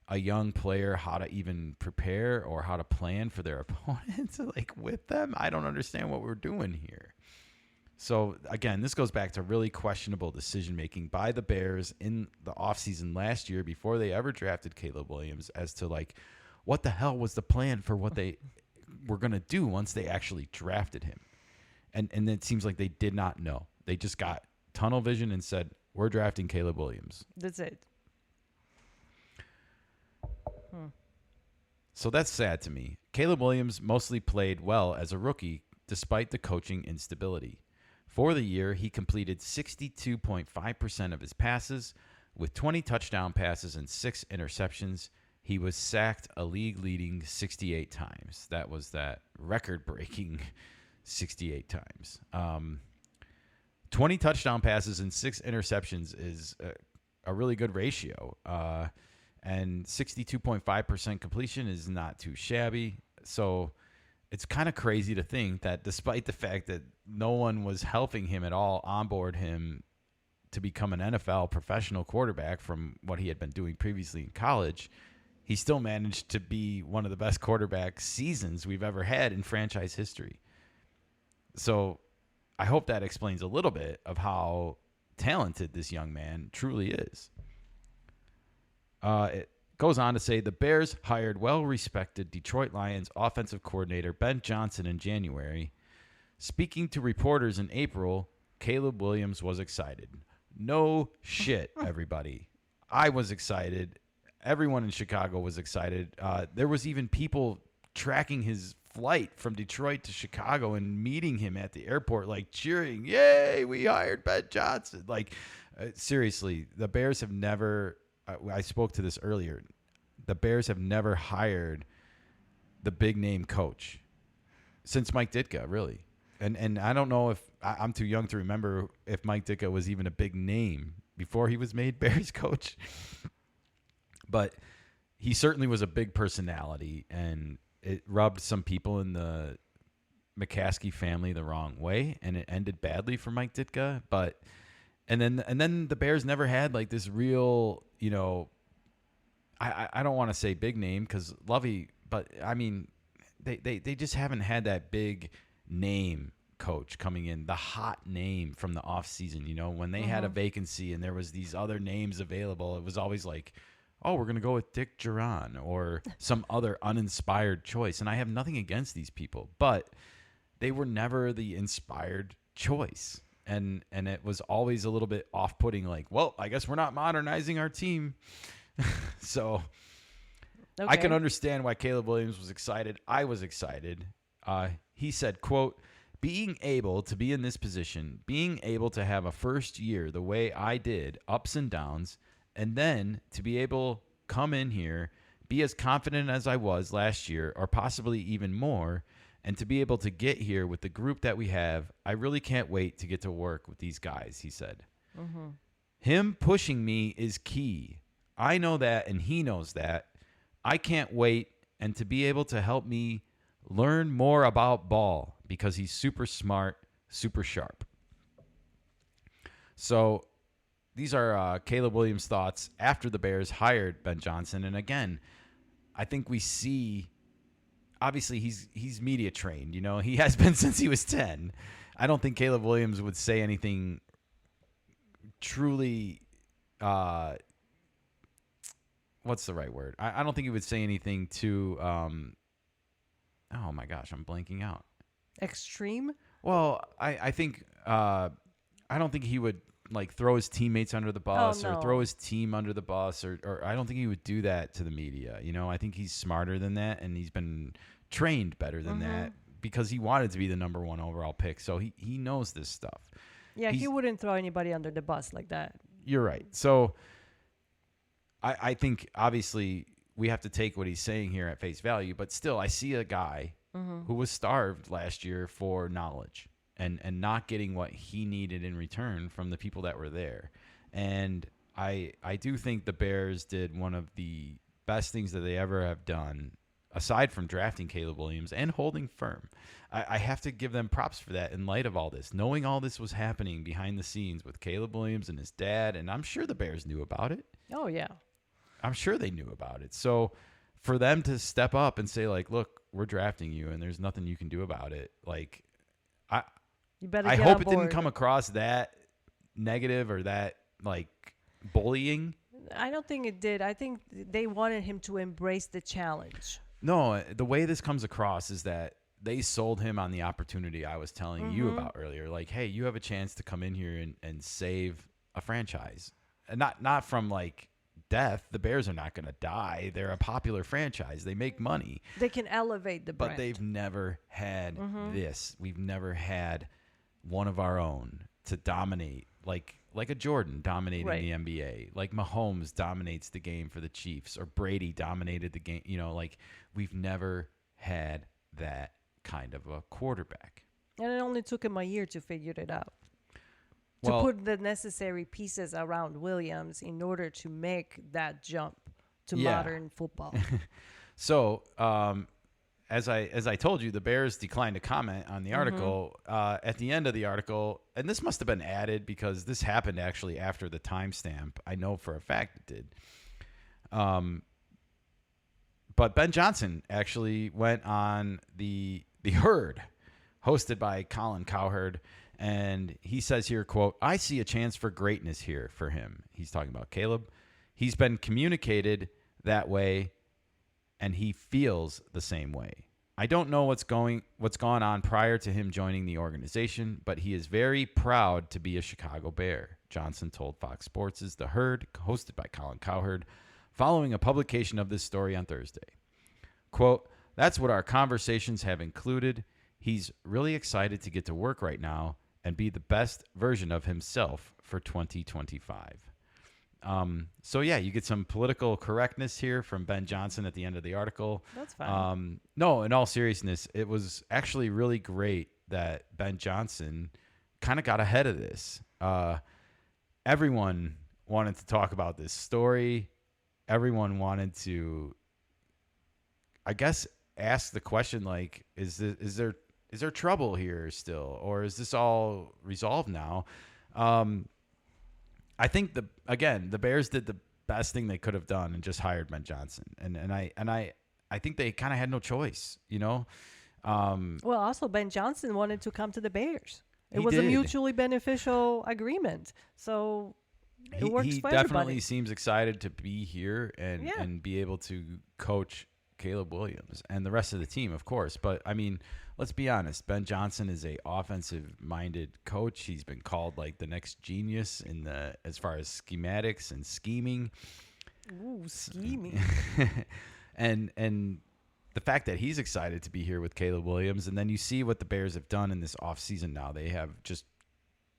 a young player how to even prepare or how to plan for their opponents, like with them, I don't understand what we're doing here. So, again, this goes back to really questionable decision-making by the Bears in the offseason last year before they ever drafted Caleb Williams as to, like, what the hell was the plan for what they were going to do once they actually drafted him. And it seems like they did not know. They just got tunnel vision and said, we're drafting Caleb Williams. That's it. So that's sad to me. Caleb Williams mostly played well as a rookie despite the coaching instability. For the year, he completed 62.5% of his passes with 20 touchdown passes and 6 interceptions. He was sacked a league-leading 68 times. That was that record-breaking 68 times. 20 touchdown passes and 6 interceptions is a really good ratio. And 62.5% completion is not too shabby. So it's kind of crazy to think that despite the fact that no one was helping him at all onboard him to become an NFL professional quarterback from what he had been doing previously in college, he still managed to be one of the best quarterback seasons we've ever had in franchise history. So I hope that explains a little bit of how talented this young man truly is. It goes on to say the Bears hired well-respected Detroit Lions offensive coordinator Ben Johnson in January. Speaking to reporters in April, Caleb Williams was excited. No shit, everybody. I was excited. Everyone in Chicago was excited. There was even people tracking his flight from Detroit to Chicago and meeting him at the airport, like cheering, "Yay, we hired Ben Johnson." Like, seriously, the Bears have never... I spoke to this earlier. The Bears have never hired the big name coach since Mike Ditka, really. And I don't know if I'm too young to remember if Mike Ditka was even a big name before he was made Bears coach. But he certainly was a big personality, and it rubbed some people in the McCaskey family the wrong way, and it ended badly for Mike Ditka. But and then the Bears never had like this real, you know, I don't want to say big name because Lovey, but I mean, they just haven't had that big name coach coming in, the hot name from the offseason. You know, when they had a vacancy and there was these other names available, it was always like, oh, we're going to go with Dick Duran or some other uninspired choice. And I have nothing against these people, but they were never the inspired choice. And it was always a little bit off-putting, like, well, I guess we're not modernizing our team. So okay. I can understand why Caleb Williams was excited. I was excited. He said, quote, being able to be in this position, being able to have a first year the way I did, ups and downs, and then to be able to come in here, be as confident as I was last year, or possibly even more, and to be able to get here with the group that we have, I really can't wait to get to work with these guys, he said. Him pushing me is key. I know that, and he knows that. I can't wait, and to be able to help me learn more about ball because he's super smart, super sharp. So these are Caleb Williams' thoughts after the Bears hired Ben Johnson. And again, I think we see... Obviously, he's media trained. You know, he has been since he was 10. I don't think Caleb Williams would say anything truly. What's the right word? I don't think he would say anything too. Oh my gosh, I'm blanking out. Extreme? Well, I think I don't think he would like throw his teammates under the bus or throw his team under the bus or I don't think he would do that to the media. You know, I think he's smarter than that, and he's been trained better than that because he wanted to be the number 1 overall pick. So he knows this stuff. Yeah, he wouldn't throw anybody under the bus like that. You're right. So I think obviously we have to take what he's saying here at face value, but still I see a guy who was starved last year for knowledge and not getting what he needed in return from the people that were there. And I do think the Bears did one of the best things that they ever have done, aside from drafting Caleb Williams and holding firm. I have to give them props for that in light of all this, knowing all this was happening behind the scenes with Caleb Williams and his dad. And I'm sure the Bears knew about it. Oh, yeah. I'm sure they knew about it. So for them to step up and say, like, look, we're drafting you and there's nothing you can do about it. Like, You better I get hope on it didn't board. come across that negative or that, like, bullying. I don't think it did. I think they wanted him to embrace the challenge. No, the way this comes across is that they sold him on the opportunity I was telling you about earlier. Like, hey, you have a chance to come in here and save a franchise. And not from, like, death. The Bears are not going to die. They're a popular franchise. They make money. They can elevate the brand. But they've never had this. We've never had one of our own to dominate, like a Jordan dominating Right. the NBA, like Mahomes dominates the game for the Chiefs, or Brady dominated the game. You know, like, we've never had that kind of a quarterback. And it only took him a year to figure it out. Well, To put the necessary pieces around Williams in order to make that jump to Yeah. modern football. So, as I told you, the Bears declined to comment on the article. At the end of the article, and this must have been added because this happened actually after the timestamp. I know for a fact it did. But Ben Johnson actually went on the Herd, hosted by Colin Cowherd, and he says here, quote, "I see a chance for greatness here for him." He's talking about Caleb. "He's been communicated that way, and he feels the same way. I don't know what's gone on prior to him joining the organization, but he is very proud to be a Chicago Bear," Johnson told Fox Sports' The Herd, hosted by Colin Cowherd, following a publication of this story on Thursday. Quote, "That's what our conversations have included. He's really excited to get to work right now and be the best version of himself for 2025. So, yeah, you get some political correctness here from Ben Johnson at the end of the article. That's fine. No, in all seriousness, it was actually really great that Ben Johnson kind of got ahead of this. Everyone wanted to talk about this story. Everyone wanted to, I guess, ask the question, like, is there trouble here still, or is this all resolved now? I think the Bears did the best thing they could have done and just hired Ben Johnson, and I think they kind of had no choice, you know. Well, also Ben Johnson wanted to come to the Bears. It He was a did. mutually beneficial agreement, so it works He for definitely everybody. seems excited to be here and Yeah. and be able to coach Caleb Williams and the rest of the team, of course. But I mean, let's be honest. Ben Johnson is a offensive-minded coach. He's been called like the next genius as far as schematics and scheming. Ooh, scheming. and the fact that he's excited to be here with Caleb Williams, and then you see what the Bears have done in this offseason now. They have just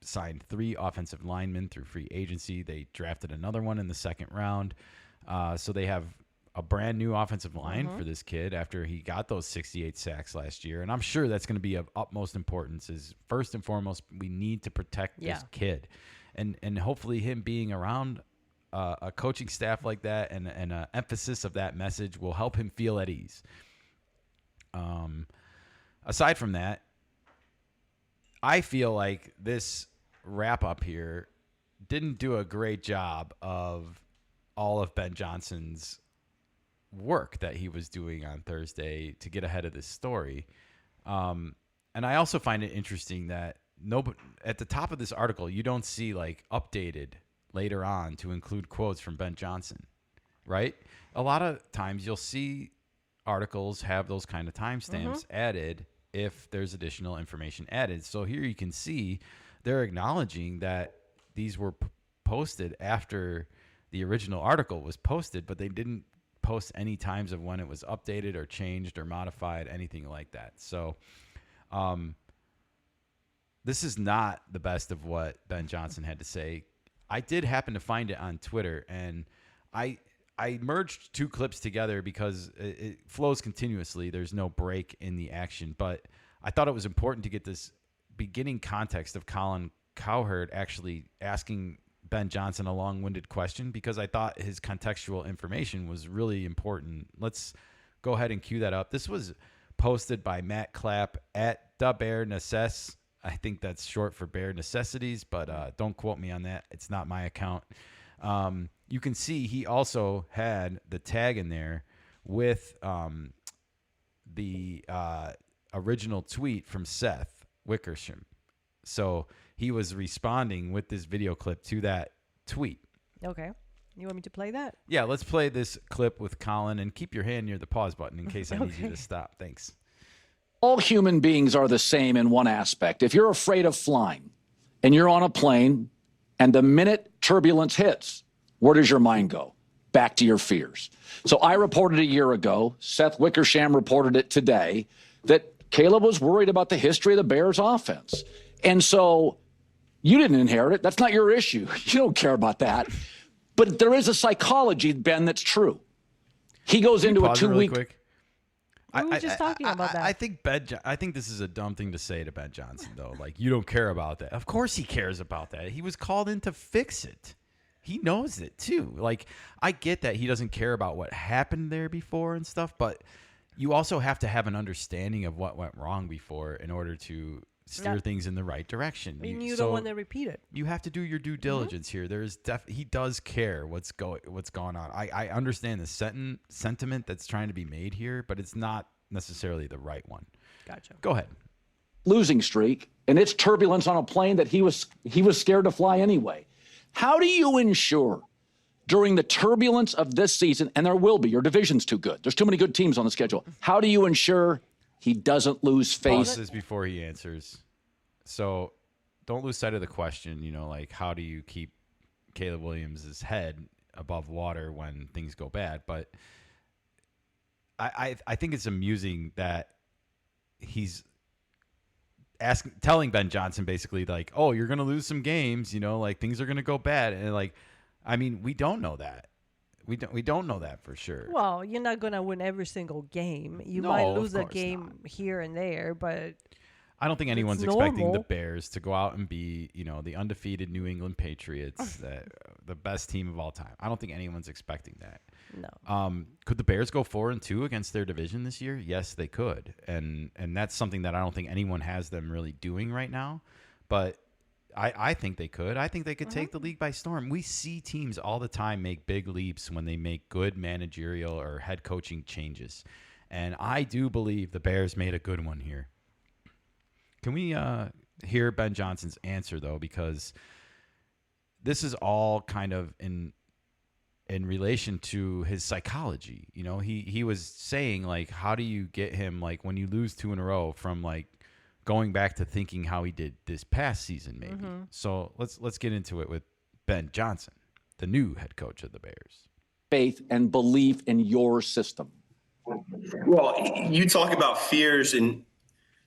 signed 3 offensive linemen through free agency. They drafted another one in the second round. So they have a brand new offensive line for this kid after he got those 68 sacks last year. And I'm sure that's going to be of utmost importance. Is first and foremost, we need to protect this kid. And hopefully him being around a coaching staff like that and an emphasis of that message will help him feel at ease. Aside from that, I feel like this wrap up here didn't do a great job of all of Ben Johnson's work that he was doing on Thursday to get ahead of this story. And I also find it interesting that at the top of this article, you don't see like updated later on to include quotes from Ben Johnson, right? A lot of times you'll see articles have those kind of timestamps added if there's additional information added. So here you can see they're acknowledging that these were posted after the original article was posted, but they didn't post any times of when it was updated or changed or modified, anything like that. So this is not the best of what Ben Johnson had to say. I did happen to find it on Twitter, and I I merged two clips together because it flows continuously. There's no break in the action, but I thought it was important to get this beginning context of Colin Cowherd actually asking Ben Johnson a long-winded question, because I thought his contextual information was really important. Let's go ahead and cue that up. This was posted by Matt Clapp at the Bear Necess. I think that's short for Bear Necessities, but don't quote me on that. It's not my account. You can see he also had the tag in there with the original tweet from Seth Wickersham. So he was responding with this video clip to that tweet. Okay. You want me to play that? Yeah, let's play this clip with Colin, and keep your hand near the pause button in case I need you to stop. Thanks. All human beings are the same in one aspect. If you're afraid of flying and you're on a plane and the minute turbulence hits, where does your mind go? Back to your fears. So I reported a year ago, Seth Wickersham reported it today, that Caleb was worried about the history of the Bears offense. And so you didn't inherit it. That's not your issue. You don't care about that. But there is a psychology, Ben, that's true. He goes into a 2-week. Really We were just talking about that. I think I think this is a dumb thing to say to Ben Johnson, though. Like, you don't care about that. Of course he cares about that. He was called in to fix it. He knows it too. Like, I get that he doesn't care about what happened there before and stuff, but you also have to have an understanding of what went wrong before in order to steer things in the right direction. And you don't want to repeat it. You have to do your due diligence here. There is he does care what's going on. I understand the sentiment that's trying to be made here, but it's not necessarily the right one. Gotcha. Go ahead. Losing streak, and it's turbulence on a plane that he was scared to fly anyway. How do you ensure during the turbulence of this season, and there will be, your division's too good. There's too many good teams on the schedule. How do you ensure he doesn't lose faith? Pauses before he answers. So don't lose sight of the question, like, how do you keep Caleb Williams' head above water when things go bad? But I think it's amusing that he's telling Ben Johnson basically, like, oh, you're going to lose some games, like things are going to go bad. And like, I mean, we don't know that. We don't know that for sure. Well, you're not going to win every single game. You might lose a game here and there, but I don't think anyone's expecting the Bears to go out and be, the undefeated New England Patriots, the best team of all time. I don't think anyone's expecting that. No. Could the Bears go 4-2 against their division this year? Yes, they could. And that's something that I don't think anyone has them really doing right now. But I think they could. I think they could take the league by storm. We see teams all the time make big leaps when they make good managerial or head coaching changes. And I do believe the Bears made a good one here. Can we hear Ben Johnson's answer, though? Because this is all kind of in relation to his psychology. He was saying, like, how do you get him, like, when you lose 2 in a row, from like going back to thinking how he did this past season, maybe. So let's get into it with Ben Johnson, the new head coach of the Bears. Faith and belief in your system. Well, you talk about fears, and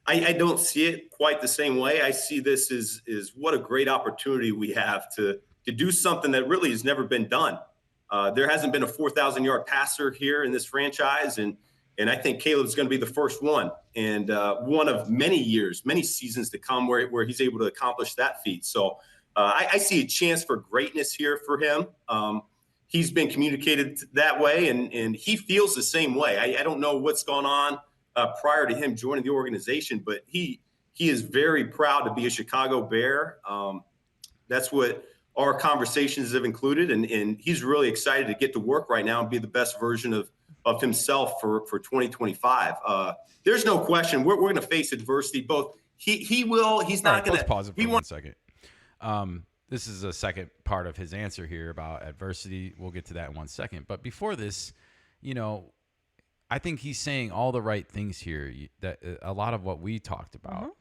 I don't see it quite the same way. I see this as what a great opportunity we have to do something that really has never been done. There hasn't been a 4,000-yard passer here in this franchise, and I think Caleb's going to be the first one, and one of many years, many seasons to come where he's able to accomplish that feat. So I see a chance for greatness here for him. He's been communicated that way, and he feels the same way. I don't know what's gone on prior to him joining the organization, but he is very proud to be a Chicago Bear. That's what our conversations have included, and he's really excited to get to work right now and be the best version of himself for 2025. There's no question we're going to face adversity. Both he will. He's not going to. Let's pause it for 1 second. This is a second part of his answer here about adversity. We'll get to that in 1 second. But before this, I think he's saying all the right things here. That a lot of what we talked about.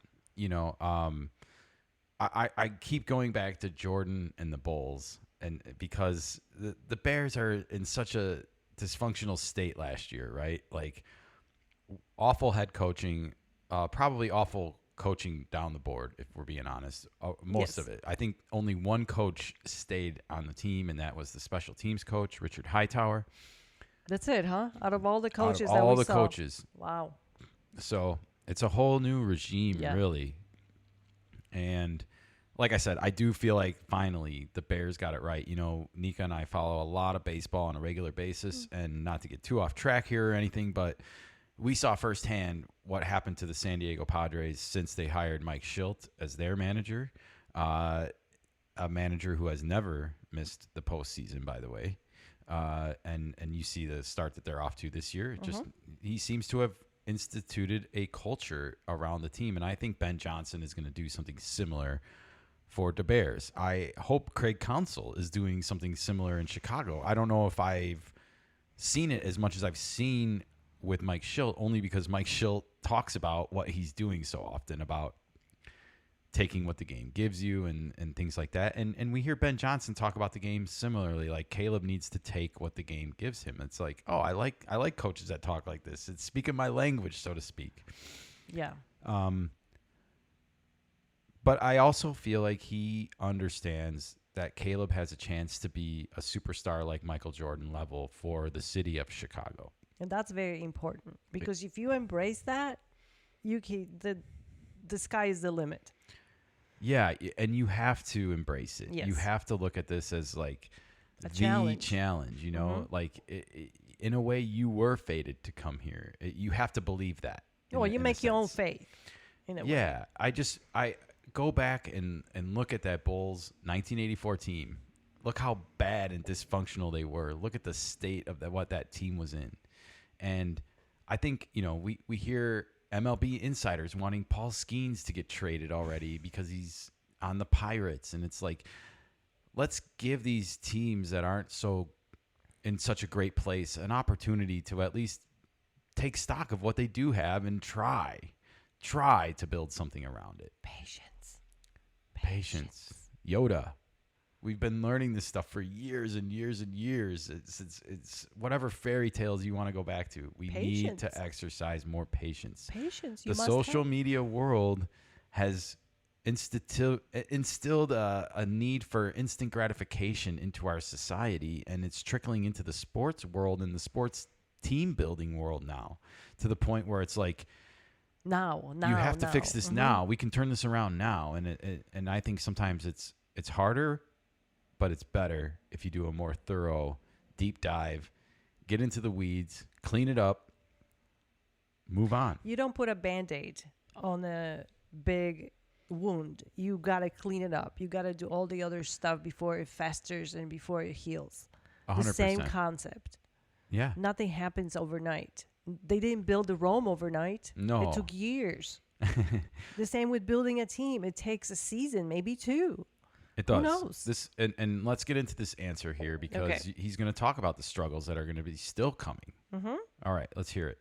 I keep going back to Jordan and the Bulls, and because the Bears are in such a dysfunctional state last year, right? Like, awful head coaching, probably awful coaching down the board, if we're being honest. Most Yes. of it. I think only one coach stayed on the team, and that was the special teams coach, Richard Hightower. That's it, huh? Out of all the Out coaches of that all we the saw. coaches. Wow. So it's a whole new regime, Yeah. really. And like I said, I do feel like finally the Bears got it right. You know, Nika and I follow a lot of baseball on a regular basis, and not to get too off track here or anything, but we saw firsthand what happened to the San Diego Padres since they hired Mike Schilt as their manager, a manager who has never missed the postseason, by the way. And you see the start that they're off to this year. Just he seems to have instituted a culture around the team, and I think Ben Johnson is going to do something similar for the Bears. I hope Craig Counsell is doing something similar in Chicago. I don't know if I've seen it as much as I've seen with Mike Schilt, only because Mike Schilt talks about what he's doing so often, about taking what the game gives you and things like that. And we hear Ben Johnson talk about the game similarly, like Caleb needs to take what the game gives him. It's like, oh, I like coaches that talk like this. It's speaking my language, so to speak. Yeah. But I also feel like he understands that Caleb has a chance to be a superstar like Michael Jordan level for the city of Chicago. And that's very important, because if you embrace that, the sky is the limit. Yeah, and you have to embrace it. Yes. You have to look at this as like A the challenge. you know? Like in a way you were fated to come here. You have to believe that. Well, you in a make your own sense. faith. In a way. Yeah, I go back and look at that Bulls 1984 team. Look how bad and dysfunctional they were. Look at the state of what that team was in. And I think, you know, we hear MLB insiders wanting Paul Skeens to get traded already because he's on the Pirates. And it's like, let's give these teams that aren't so in such a great place an opportunity to at least take stock of what they do have and try to build something around it. Patience. Yoda. We've been learning this stuff for years and years and years. It's whatever fairy tales you want to go back to. We need to exercise more patience. Patience. The social media world has instilled a need for instant gratification into our society, and it's trickling into the sports world and the sports team building world now, to the point where it's like, Now, you have to fix this now. We can turn this around now, and I think sometimes it's harder, but it's better if you do a more thorough, deep dive, get into the weeds, clean it up, move on. You don't put a Band-Aid on a big wound. You got to clean it up. You got to do all the other stuff before it festers and before it heals. 100%. The same concept. Yeah. Nothing happens overnight. They didn't build the Rome overnight. No. It took years. The same with building a team. It takes a season, maybe two. It does. Who knows? This and let's get into this answer here, because he's going to talk about the struggles that are going to be still coming. All right, let's hear it.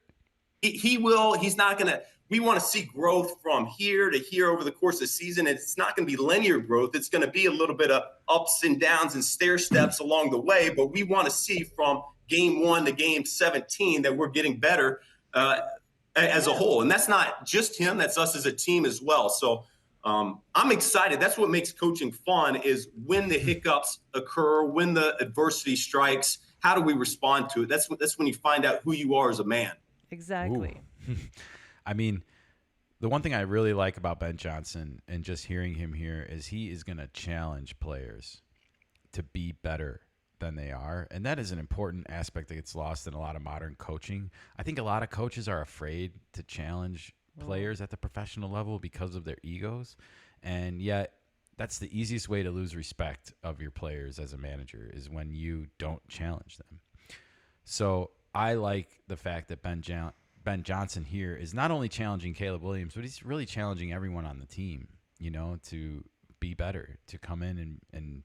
He will. He's not going to. We want to see growth from here to here over the course of the season. It's not going to be linear growth. It's going to be a little bit of ups and downs and stair steps along the way. But we want to see from game 1 to game 17 that we're getting better as a whole. And that's not just him. That's us as a team as well. So I'm excited. That's what makes coaching fun, is when the hiccups occur, when the adversity strikes, how do we respond to it? That's when you find out who you are as a man. Exactly. I mean, the one thing I really like about Ben Johnson and just hearing him here is he is going to challenge players to be better than they are. And that is an important aspect that gets lost in a lot of modern coaching. I think a lot of coaches are afraid to challenge players at the professional level because of their egos. And yet that's the easiest way to lose respect of your players as a manager, is when you don't challenge them. So I like the fact that Ben Johnson here is not only challenging Caleb Williams, but he's really challenging everyone on the team, you know, to be better, to come in and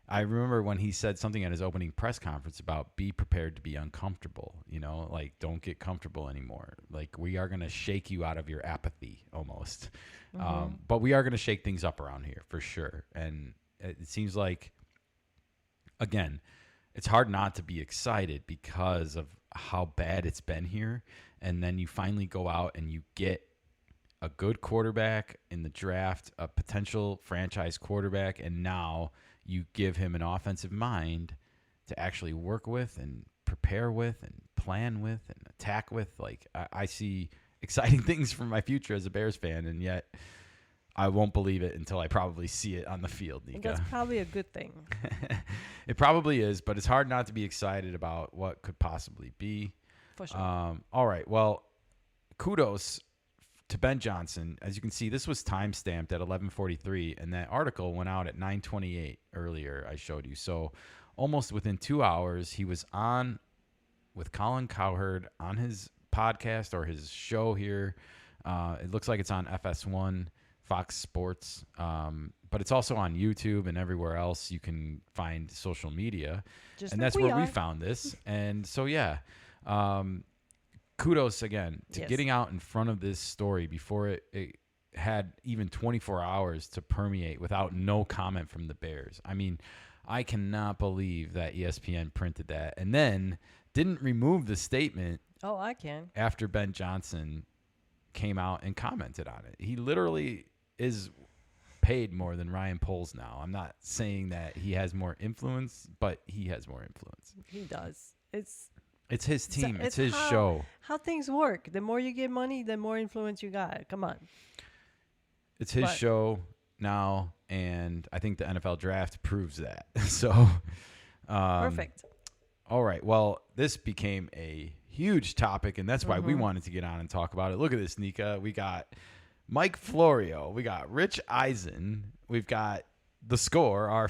I remember when he said something at his opening press conference about be prepared to be uncomfortable, you know, like don't get comfortable anymore. Like we are going to shake you out of your apathy almost. But we are going to shake things up around here for sure. And it seems like, again, it's hard not to be excited because of how bad it's been here. And then you finally go out and you get a good quarterback in the draft, a potential franchise quarterback, and now you give him an offensive mind to actually work with and prepare with and plan with and attack with. Like, I see exciting things for my future as a Bears fan, and yet I won't believe it until I probably see it on the field, Nika. That's probably a good thing. It probably is, but it's hard not to be excited about what could possibly be. For sure. All right, well, kudos to Ben Johnson. As you can see, this was time-stamped at 11:43, and that article went out at 9:28 earlier, I showed you. So almost within 2 hours, he was on with Colin Cowherd on his podcast or his show here. It looks like it's on FS1, Fox Sports, but it's also on YouTube and everywhere else you can find social media. Just And like that's we where we are. found this. And so, yeah, kudos again to Yes. getting out in front of this story before it had even 24 hours to permeate without no comment from the Bears. I mean, I cannot believe that ESPN printed that and then didn't remove the statement Oh, I can. after Ben Johnson came out and commented on it. He literally is paid more than Ryan Poles now. I'm not saying that he has more influence, but he has more influence. He does. It's It's his team. It's his how- show. How things work. The more you get money, the more influence you got. Come on. It's his But- show now, and I think the NFL draft proves that. So, Perfect. all right. Well, this became a huge topic, and that's why Mm-hmm. we wanted to get on and talk about it. Look at this, Nika. We got Mike Florio. We got Rich Eisen. We've got The Score, our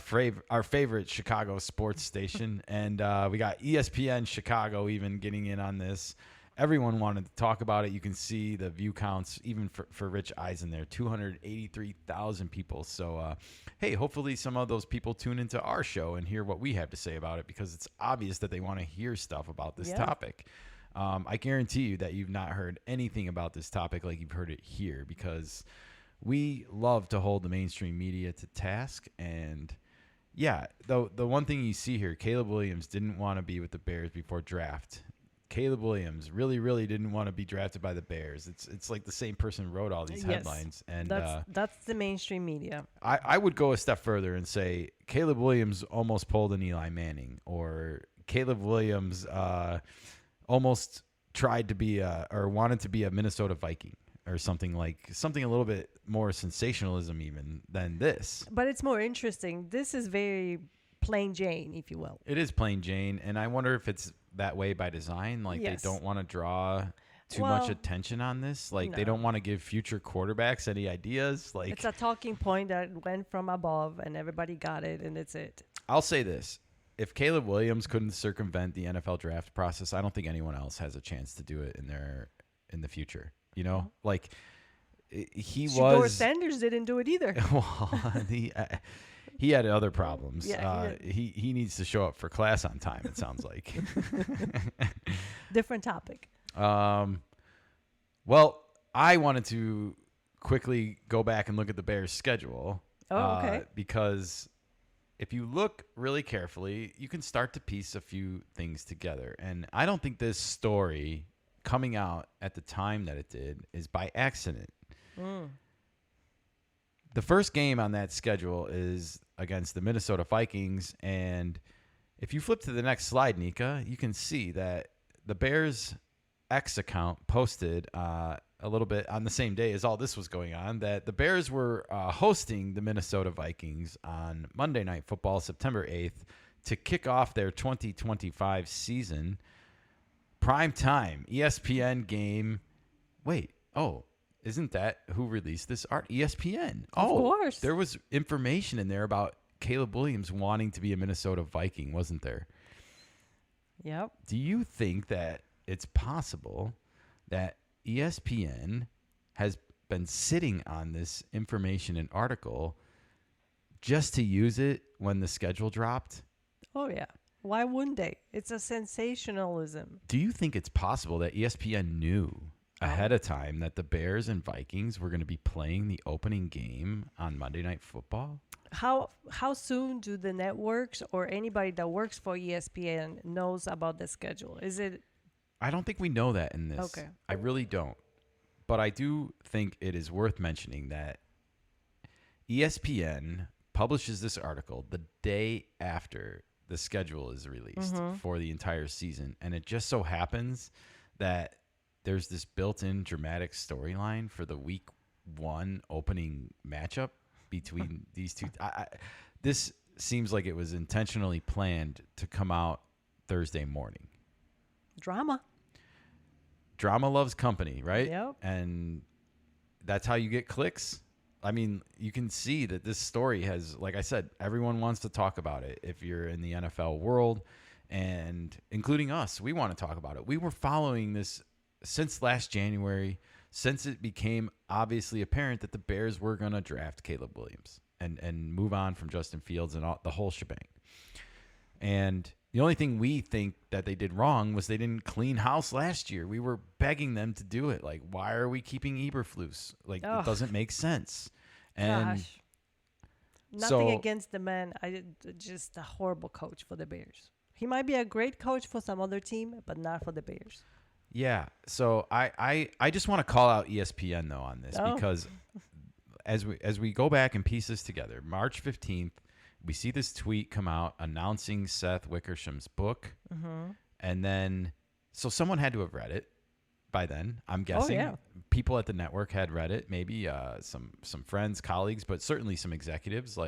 favorite Chicago sports station, and we got ESPN Chicago even getting in on this. Everyone wanted to talk about it. You can see the view counts, even for Rich Eisen there, 283,000 people. So, hey, hopefully some of those people tune into our show and hear what we have to say about it, because it's obvious that they want to hear stuff about this Yeah. topic. I guarantee you that you've not heard anything about this topic like you've heard it here, because we love to hold the mainstream media to task. And yeah, the one thing you see here, Caleb Williams didn't want to be with the Bears before draft. Caleb Williams really, really didn't want to be drafted by the Bears. It's like the same person wrote all these Yes. headlines. And That's the mainstream media. I would go a step further and say Caleb Williams almost pulled an Eli Manning, or Caleb Williams almost tried to be or wanted to be a Minnesota Viking, or something a little bit more sensationalism even than this. But it's more interesting. This is very plain Jane, if you will. It is plain Jane, and I wonder if it's that way by design. Like, Yes. they don't want to draw too much Well, attention on this. Like, they no. don't want to give future quarterbacks any ideas. Like, It's a talking point that went from above, and everybody got it, and it's it. I'll say this. If Caleb Williams couldn't circumvent the NFL draft process, I don't think anyone else has a chance to do it in the future. You know, like, he Shador was. Sanders didn't do it either. Well, he had other problems. Yeah, he needs to show up for class on time, it sounds like. Different topic. Well, I wanted to quickly go back and look at the Bears' schedule. Oh, okay. Because if you look really carefully, you can start to piece a few things together. And I don't think this story coming out at the time that it did is by accident. The first game on that schedule is against the Minnesota Vikings. And if you flip to the next slide, Nika, you can see that the Bears' X account posted a little bit on the same day as all this was going on, that the Bears were hosting the Minnesota Vikings on Monday Night Football, September 8th, to kick off their 2025 season. Prime time, ESPN game. Wait, isn't that who released this art? ESPN. Of course. There was information in there about Caleb Williams wanting to be a Minnesota Viking, wasn't there? Yep. Do you think that it's possible that ESPN has been sitting on this information and article just to use it when the schedule dropped? Oh, yeah. Why wouldn't they? It's a sensationalism. Do you think it's possible that ESPN knew ahead of time that the Bears and Vikings were going to be playing the opening game on Monday Night Football? How soon do the networks or anybody that works for ESPN knows about the schedule? Is it I don't think we know that in this. Okay. I really don't. But I do think it is worth mentioning that ESPN publishes this article the day after the schedule is released for the entire season. And it just so happens that there's this built-in dramatic storyline for the week 1 opening matchup between these two. This seems like it was intentionally planned to come out Thursday morning. Drama loves company, right? Yep. And that's how you get clicks. I mean, you can see that this story has, like I said, everyone wants to talk about it. If you're in the NFL world, and including us, we want to talk about it. We were following this since last January, since it became obviously apparent that the Bears were going to draft Caleb Williams and move on from Justin Fields and the whole shebang. And the only thing we think that they did wrong was they didn't clean house last year. We were begging them to do it. Like, why are we keeping Eberflus? Like, it doesn't make sense. And Gosh. Nothing against the man. Just a horrible coach for the Bears. He might be a great coach for some other team, but not for the Bears. Yeah. So I just want to call out ESPN though on this because as we go back and piece this together, March 15th, we see this tweet come out announcing Seth Wickersham's book. And then, so someone had to have read it by then, I'm guessing. People at the network had read it, maybe some friends, colleagues, but certainly some executives.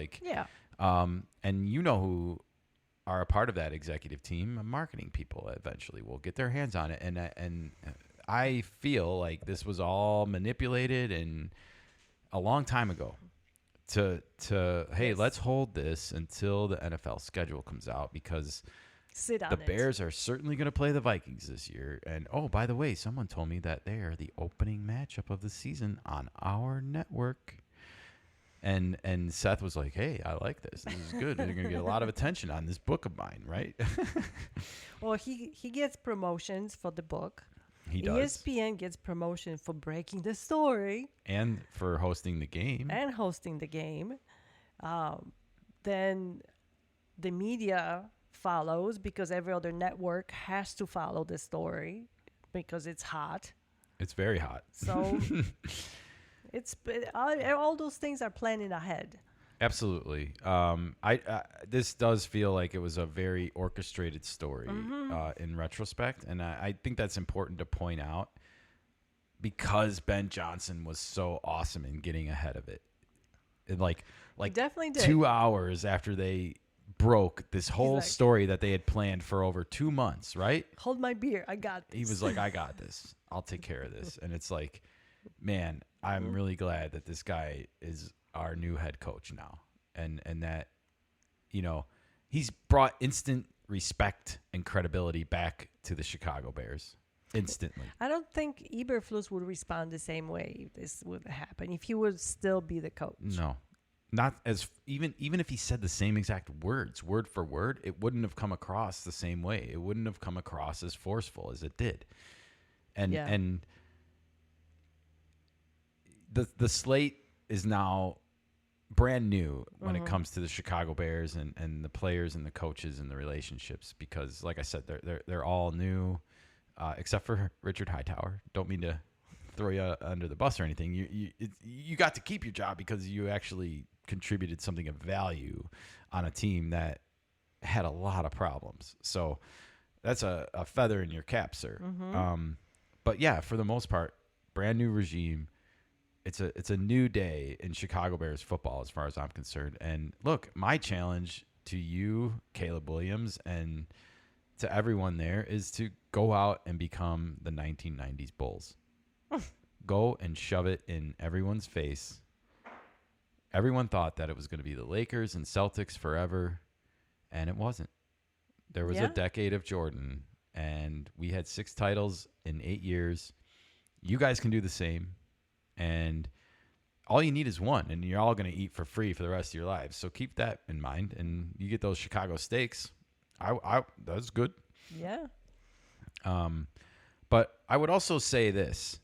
And you know who are a part of that executive team, marketing people eventually will get their hands on it. And I feel like this was all manipulated and a long time ago. Hey, let's hold this until the NFL schedule comes out because the Bears are certainly going to play the Vikings this year. And, oh, by the way, someone told me that they are the opening matchup of the season on our network. And Seth was like, hey, I like this. This is good. They're going to get a lot of attention on this book of mine, right? Well, he gets promotions for the book. He does. ESPN gets promotion for breaking the story. And for hosting the game. Then the media follows because every other network has to follow the story because it's hot. It's very hot. So all those things are planning ahead. Absolutely. This does feel like it was a very orchestrated story in retrospect, and I think that's important to point out because Ben Johnson was so awesome in getting ahead of it. And like definitely did. 2 hours after they broke this whole story that they had planned for over 2 months, right? Hold my beer. I got this. He was like, I got this. I'll take care of this. And it's like, man, I'm really glad that this guy is our new head coach now. And that, you know, he's brought instant respect and credibility back to the Chicago Bears instantly. I don't think Eberflus would respond the same way if this would happen, if he would still be the coach. No. Not as even if he said the same exact words, word for word, it wouldn't have come across the same way. It wouldn't have come across as forceful as it did. And the slate is now brand new when it comes to the Chicago Bears and the players and the coaches and the relationships because, like I said, they're all new, except for Richard Hightower. Don't mean to throw you under the bus or anything. You got to keep your job because you actually contributed something of value on a team that had a lot of problems. So that's a feather in your cap, sir. But yeah, for the most part, brand new regime. It's a new day in Chicago Bears football as far as I'm concerned. And look, my challenge to you, Caleb Williams, and to everyone there is to go out and become the 1990s Bulls. Go and shove it in everyone's face. Everyone thought that it was going to be the Lakers and Celtics forever, and it wasn't. There was a decade of Jordan, and we had 6 titles in 8 years. You guys can do the same. And all you need is one, and you're all going to eat for free for the rest of your lives. So keep that in mind, and you get those Chicago steaks. That's good. Yeah. But I would also say this.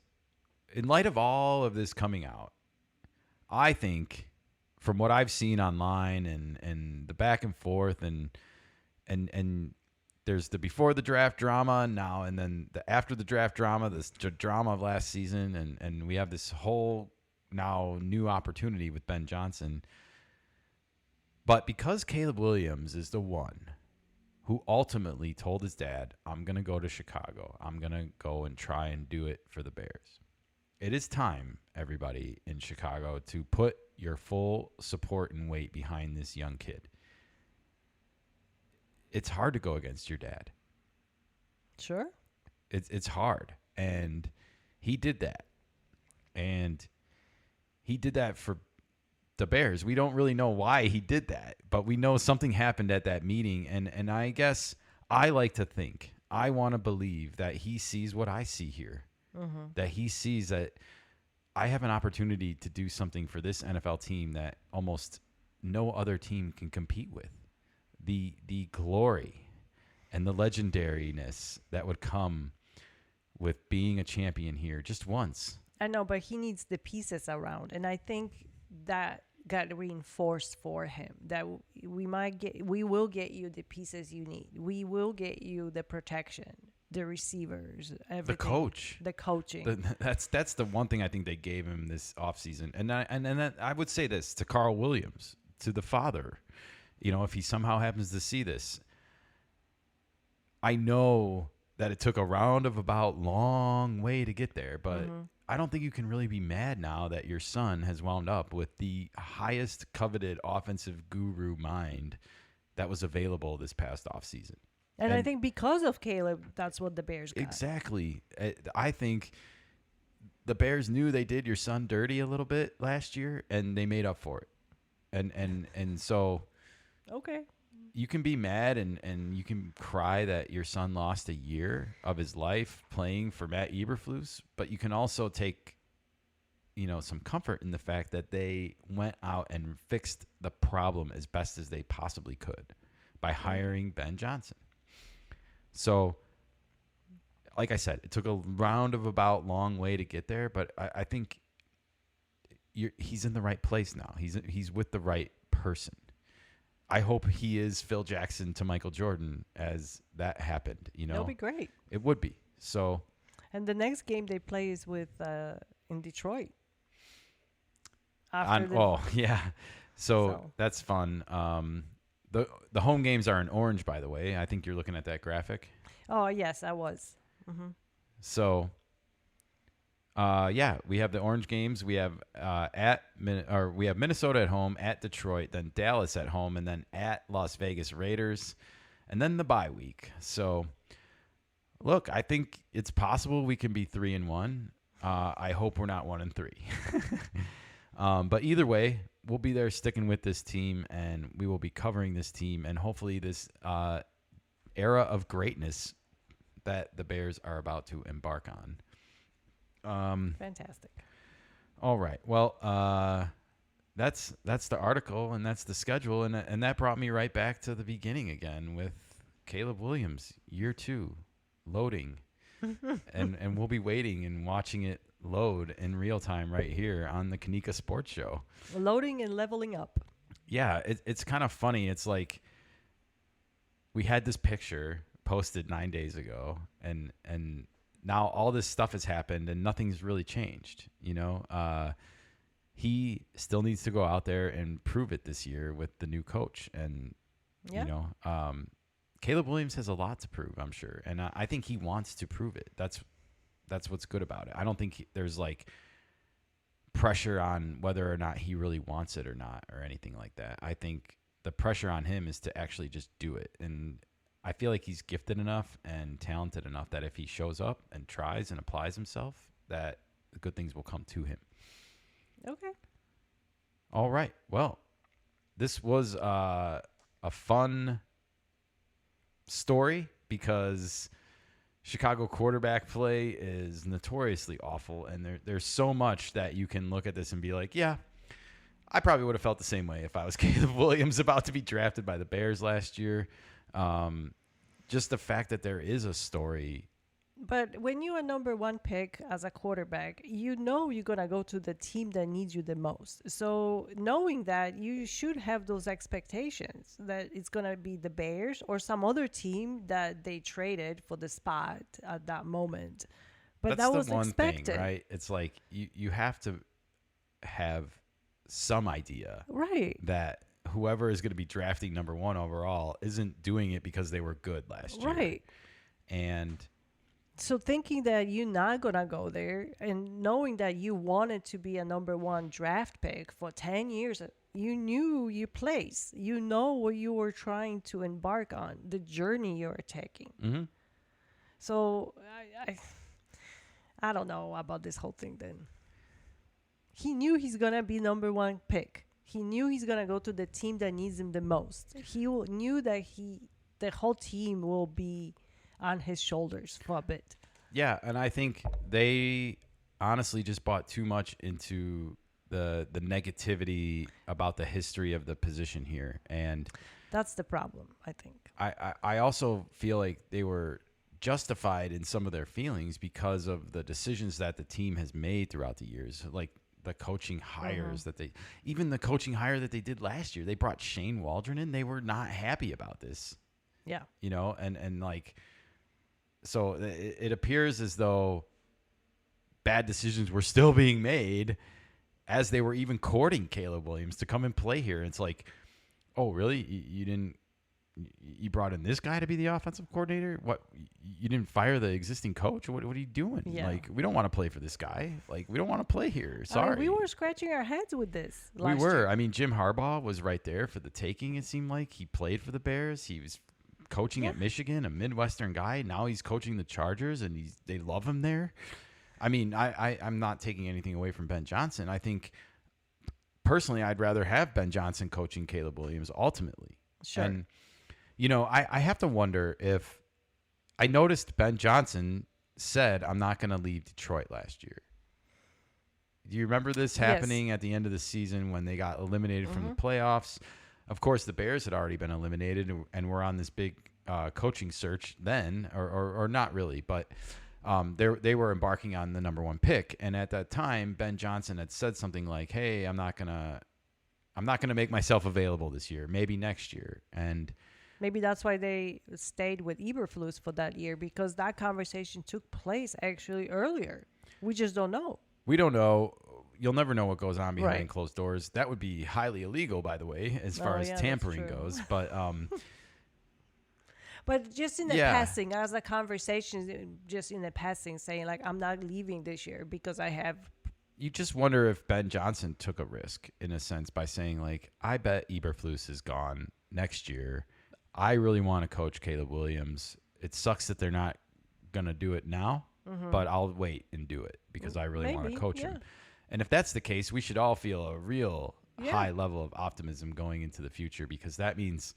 In light of all of this coming out, I think from what I've seen online and the back and forth and there's the before the draft drama now, and then the after the draft drama, this drama of last season, and we have this whole now new opportunity with Ben Johnson. But because Caleb Williams is the one who ultimately told his dad, I'm going to go to Chicago. I'm going to go and try and do it for the Bears. It is time, everybody in Chicago, to put your full support and weight behind this young kid. It's hard to go against your dad. Sure. It's hard. And he did that. And he did that for the Bears. We don't really know why he did that, but we know something happened at that meeting. And I guess I like to think, I want to believe that he sees what I see here. Mm-hmm. That he sees that I have an opportunity to do something for this NFL team that almost no other team can compete with. The glory and the legendariness that would come with being a champion here just once. I know, but he needs the pieces around, and I think that got reinforced for him. That we will get you the pieces you need. We will get you the protection, the receivers, everything. The coach, the coaching. That's the one thing I think they gave him this offseason. And I would say this to Carl Williams, to the father. You know, if he somehow happens to see this, I know that it took a roundabout long way to get there, but I don't think you can really be mad now that your son has wound up with the highest coveted offensive guru mind that was available this past offseason. And I think because of Caleb, that's what the Bears got. Exactly. I think the Bears knew they did your son dirty a little bit last year, and they made up for it. And so... Okay. You can be mad and you can cry that your son lost a year of his life playing for Matt Eberflus, but you can also take, some comfort in the fact that they went out and fixed the problem as best as they possibly could by hiring Ben Johnson. So, like I said, it took a roundabout long way to get there, but I think he's in the right place now. He's with the right person. I hope he is Phil Jackson to Michael Jordan as that happened. That'll be great. It would be. So, and the next game they play is with in Detroit. Yeah. So that's fun. The home games are in orange, by the way. I think you're looking at that graphic. Oh yes, I was. Mm-hmm. So. We have the orange games. We have we have Minnesota at home, at Detroit, then Dallas at home, and then at Las Vegas Raiders, and then the bye week. So, look, I think it's possible we can be 3-1. I hope we're not 1-3. But either way, we'll be there sticking with this team, and we will be covering this team, and hopefully this era of greatness that the Bears are about to embark on. Fantastic. All right. Well, that's the article and that's the schedule, and that brought me right back to the beginning again with Caleb Williams, year 2, loading, and we'll be waiting and watching it load in real time right here on the Kanika Sports Show. Loading and leveling up. Yeah, it's kind of funny. It's like we had this picture posted 9 days ago, and now all this stuff has happened and nothing's really changed. He still needs to go out there and prove it this year with the new coach. And, Caleb Williams has a lot to prove, I'm sure. And I think he wants to prove it. That's what's good about it. I don't think there's like pressure on whether or not he really wants it or not or anything like that. I think the pressure on him is to actually just do it. And I feel like he's gifted enough and talented enough that if he shows up and tries and applies himself, that good things will come to him. Okay. All right. Well, this was a fun story because Chicago quarterback play is notoriously awful, and there's so much that you can look at this and be like, yeah, I probably would have felt the same way if I was Caleb Williams about to be drafted by the Bears last year. Just the fact that there is a story But when you're a number one pick as a quarterback, you know you're going to go to the team that needs you the most. So knowing that, you should have those expectations that it's going to be the Bears or some other team that they traded for the spot at that moment. But That's that was the one expected. thing, right? It's like you have to have some idea Right. that whoever is going to be drafting number one overall isn't doing it because they were good last year. Right. And So thinking that you're not going to go there and knowing that you wanted to be a number one draft pick for 10 years, you knew your place. You know what you were trying to embark on, the journey you were taking. mm-hmm. So I don't know about this whole thing then. He knew he's going to be number one pick. He knew he's going to go to the team that needs him the most. Knew that the whole team will be on his shoulders for a bit. Yeah, and I think they honestly just bought too much into the negativity about the history of the position here. And That's the problem, I think. I also feel like they were justified in some of their feelings because of the decisions that the team has made throughout the years. Like the coaching hires that even the coaching hire that they did last year, they brought Shane Waldron in. They were not happy about this. Yeah. You know, and like, so it appears as though bad decisions were still being made as they were even courting Caleb Williams to come and play here. It's like, oh, really? You brought in this guy to be the offensive coordinator? What? You didn't fire the existing coach? What are you doing? Yeah. Like, we don't want to play for this guy. Like, we don't want to play here. Sorry. I mean, we were scratching our heads with this We last were. year. I mean, Jim Harbaugh was right there for the taking, it seemed like. He played for the Bears. He was coaching at Michigan, a Midwestern guy. Now he's coaching the Chargers, and they love him there. I mean, I'm not taking anything away from Ben Johnson. I think, personally, I'd rather have Ben Johnson coaching Caleb Williams ultimately. Sure. And, you know, I have to wonder if – I noticed Ben Johnson said, I'm not going to leave Detroit last year. Do you remember this happening at the end of the season when they got eliminated from the playoffs? Of course, the Bears had already been eliminated and were on this big coaching search then, or not really, but they were embarking on the number one pick. And at that time, Ben Johnson had said something like, "Hey, I'm not gonna make myself available this year. Maybe next year." And Maybe that's why they stayed with Eberflus for that year, because that conversation took place actually earlier. We just don't know. we don't know. You'll never know what goes on behind Right. closed doors. That would be highly illegal, by the way, as far as yeah, that's tampering true. goes. But But just in the Yeah. passing, as a conversation, just in the passing, saying like, I'm not leaving this year because I have. you just wonder if Ben Johnson took a risk in a sense by saying, like, I bet Eberflus is gone next year. I really want to coach Caleb Williams. It sucks that they're not going to do it now, but I'll wait and do it because I really want to Maybe, coach yeah. him. And if that's the case, we should all feel a real Yeah. high level of optimism going into the future, because that means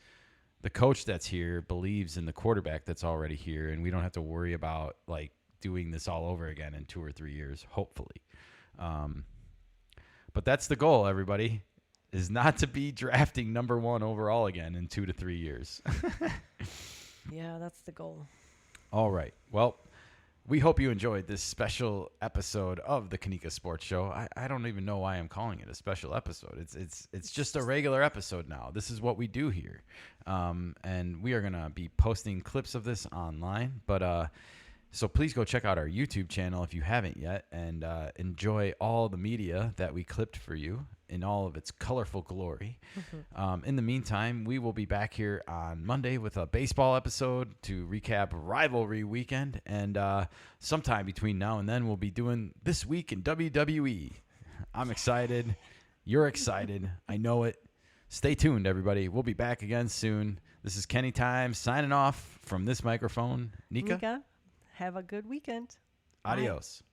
the coach that's here believes in the quarterback that's already here, and we don't have to worry about like doing this all over again in 2 or 3 years, hopefully. But that's the goal, everybody, is not to be drafting number one overall again in 2 to 3 years. Yeah, that's the goal. All right. Well, we hope you enjoyed this special episode of the Kanika Sports Show. I don't even know why I'm calling it a special episode. It's just a regular episode now. This is what we do here. And we are going to be posting clips of this online. But so please go check out our YouTube channel if you haven't yet, and enjoy all the media that we clipped for you in all of its colorful glory. In the meantime, we will be back here on Monday with a baseball episode to recap rivalry weekend. And sometime between now and then, we'll be doing This Week in WWE. I'm excited. You're excited. I know it. Stay tuned, everybody. We'll be back again soon. This is Kenny Time signing off from this microphone. Nika, Nika, have a good weekend. adios.